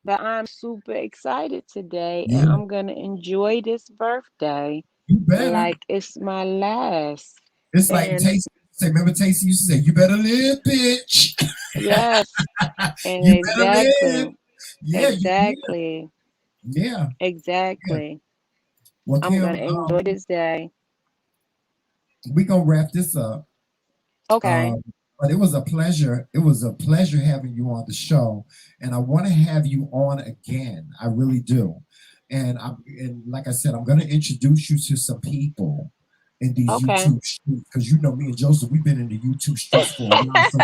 Speaker 2: but I'm super excited today and
Speaker 1: Yeah.
Speaker 2: I'm going to enjoy this birthday
Speaker 1: You better.
Speaker 2: like it's my last.
Speaker 1: It's like
Speaker 2: And
Speaker 1: Tasty say, remember Tasty used to say, you better live, bitch.
Speaker 2: yes, and
Speaker 1: You better live.
Speaker 2: exactly.
Speaker 1: Yeah, you will.
Speaker 2: Exactly.
Speaker 1: Yeah. Yeah.
Speaker 2: Exactly.
Speaker 1: Well,
Speaker 2: I'm
Speaker 1: Kim,
Speaker 2: going to enjoy this day.
Speaker 1: we gonna wrap this up.
Speaker 2: Okay.
Speaker 1: Um, but it was a pleasure. It was a pleasure having you on the show, and I want to have you on again. I really do. And like I said, I'm going to introduce you to some people in these
Speaker 2: Okay.
Speaker 1: YouTube streets because you know me and Joseph, we've been in the YouTube streets for a while, so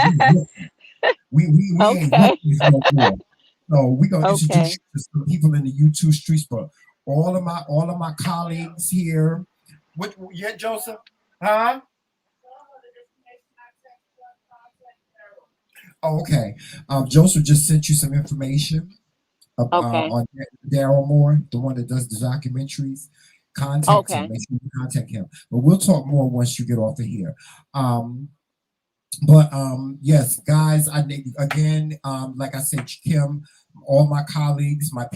Speaker 1: we ain't
Speaker 2: Okay.
Speaker 1: rookies no more. So we're gonna introduce
Speaker 2: Okay.
Speaker 1: you to some people in the YouTube streets, but all of my colleagues here. What? Yeah, Joseph? Huh? Oh, okay. Joseph just sent you some information
Speaker 2: Okay.
Speaker 1: on Daryl Moore, the one that does the documentaries. Contact him.
Speaker 2: Okay.
Speaker 1: Make sure you contact him. But we'll talk more once you get off of here. Um, but yes, guys, I think again, like I said, Kim, all my colleagues, the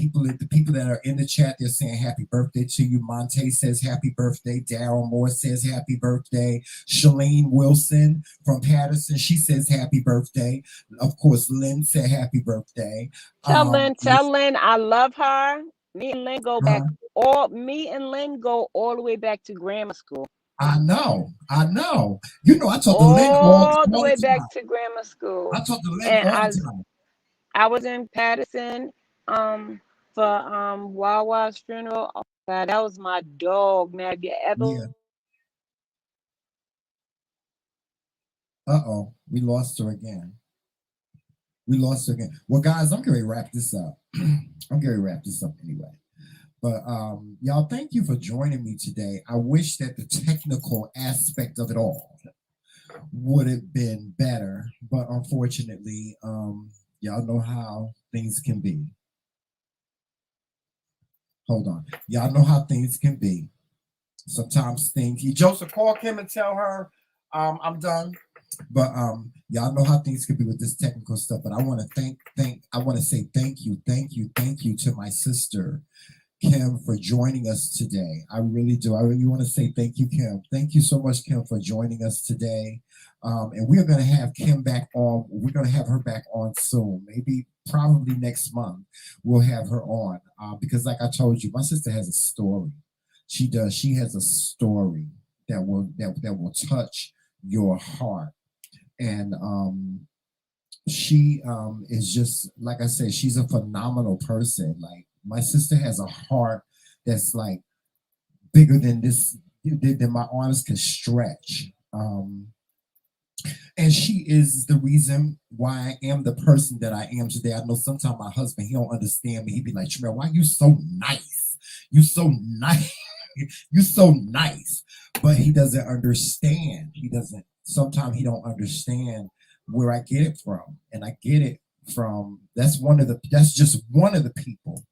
Speaker 1: people that are in the chat, they're saying happy birthday to you. Monte says happy birthday. Daryl Moore says happy birthday. Shalene Wilson from Patterson, she says happy birthday. Of course, Lynn said happy birthday.
Speaker 2: Tell Lynn I love her. Me and Lynn go back
Speaker 1: uh,
Speaker 2: me and Lynn go all the way back to grammar school.
Speaker 1: I know, I know. You know, I talk to Lynn
Speaker 2: All the
Speaker 1: all
Speaker 2: way
Speaker 1: the
Speaker 2: back
Speaker 1: time.
Speaker 2: to grammar school.
Speaker 1: I talk to Lynn
Speaker 2: And
Speaker 1: all the time.
Speaker 2: I was in Patterson for Wawa's funeral. Oh God, that was my dog, man. Have you ever
Speaker 1: Yeah. Uh-oh, we lost her again. We lost her again. Well, guys, I'm going to wrap this up. I'm going to wrap this up anyway. But y'all, thank you for joining me today. I wish that the technical aspect of it all would have been better, but unfortunately, y'all know how things can be. Hold on. Y'all know how things can be. Sometimes things. You Joseph, call Kim and tell her I'm done. But y'all know how things could be with this technical stuff. But I want to say thank you to my sister Kim for joining us today. I really do. I really want to say thank you, Kim. Thank you so much, Kim, for joining us today. And we are going to have Kim back on. We're going to have her back on soon. Maybe probably next month we'll have her on because, like I told you, my sister has a story. She does. She has a story that will touch your heart. And she is just, like I said, she's a phenomenal person. Like, my sister has a heart that's like bigger than my arms can stretch. And she is the reason why I am the person that I am today. I know sometimes my husband, he don't understand me. He'd be like, Tremel, why you so nice? You so nice. You so nice. But he doesn't understand. Sometimes he don't understand where I get it from. And I get it from, that's just one of the people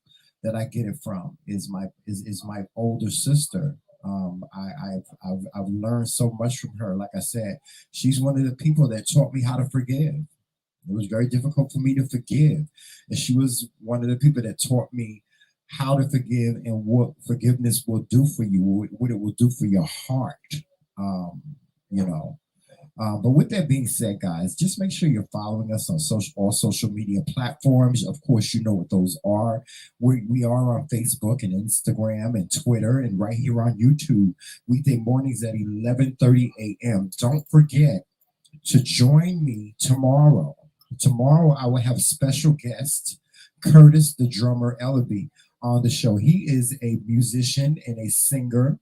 Speaker 1: that I get it from is my older sister. I've learned so much from her. Like I said, she's one of the people that taught me how to forgive. It was very difficult for me to forgive, and she was one of the people that taught me how to forgive and what forgiveness will do for you, what it will do for your heart. You know. But with that being said, guys, just make sure you're following us on all social media platforms. Of course, you know what those are. We are on Facebook and Instagram and Twitter and right here on YouTube, weekday mornings at 11:30 a.m. Don't forget to join me tomorrow. Tomorrow, I will have a special guest, Curtis, the drummer Ellaby, on the show. He is a musician and a singer.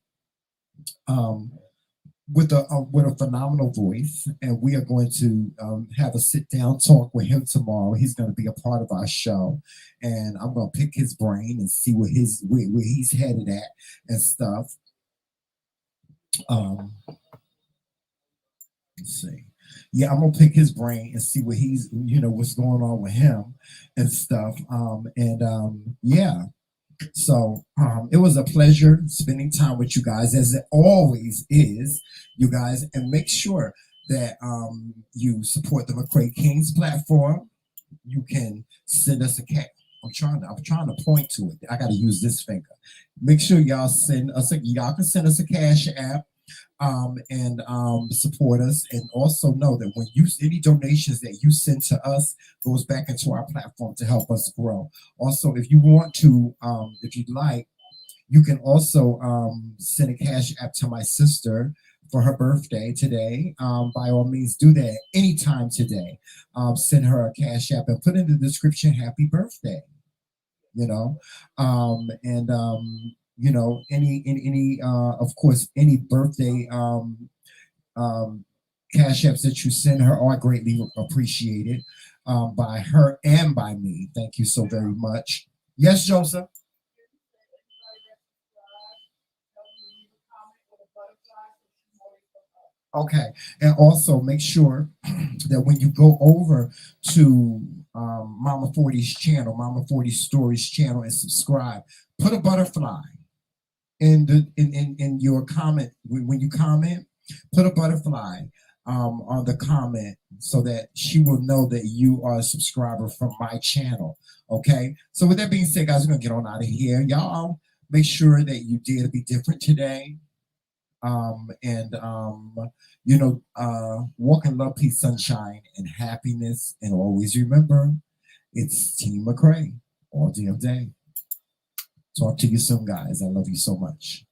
Speaker 1: With a phenomenal voice, and we are going to have a sit down talk with him tomorrow. He's going to be a part of our show, and I'm going to pick his brain and see where he's headed at and stuff. Let's see. Yeah, I'm gonna pick his brain and see what what's going on with him and stuff. Yeah. So it was a pleasure spending time with you guys, as it always is, you guys. And make sure that you support the McRae-Kingz platform. You can send us a cat. I'm trying to point to it. I got to use this finger. Make sure y'all y'all can send us a cash app. And support us, and also know that when any donations that you send to us goes back into our platform to help us grow. Also, if you want to, if you'd like, you can also send a cash app to my sister for her birthday today. By all means, do that anytime today. Send her a cash app and put in the description "Happy Birthday." Any of course, any birthday cash apps that you send her are greatly appreciated by her and by me. Thank you so very much. Yes, Joseph. Okay, and also make sure that when you go over to Mama 40's channel, Mama 40 Stories channel, and subscribe, put a butterfly in your comment. When you comment, put a butterfly on the comment so that she will know that you are a subscriber from my channel. Okay, so with that being said, guys, we're gonna get on out of here. Y'all make sure that you dare to be different today. Walk in love, peace, sunshine, and happiness. And always remember, it's Team McRae all damn day. Talk to you soon, guys. I love you so much.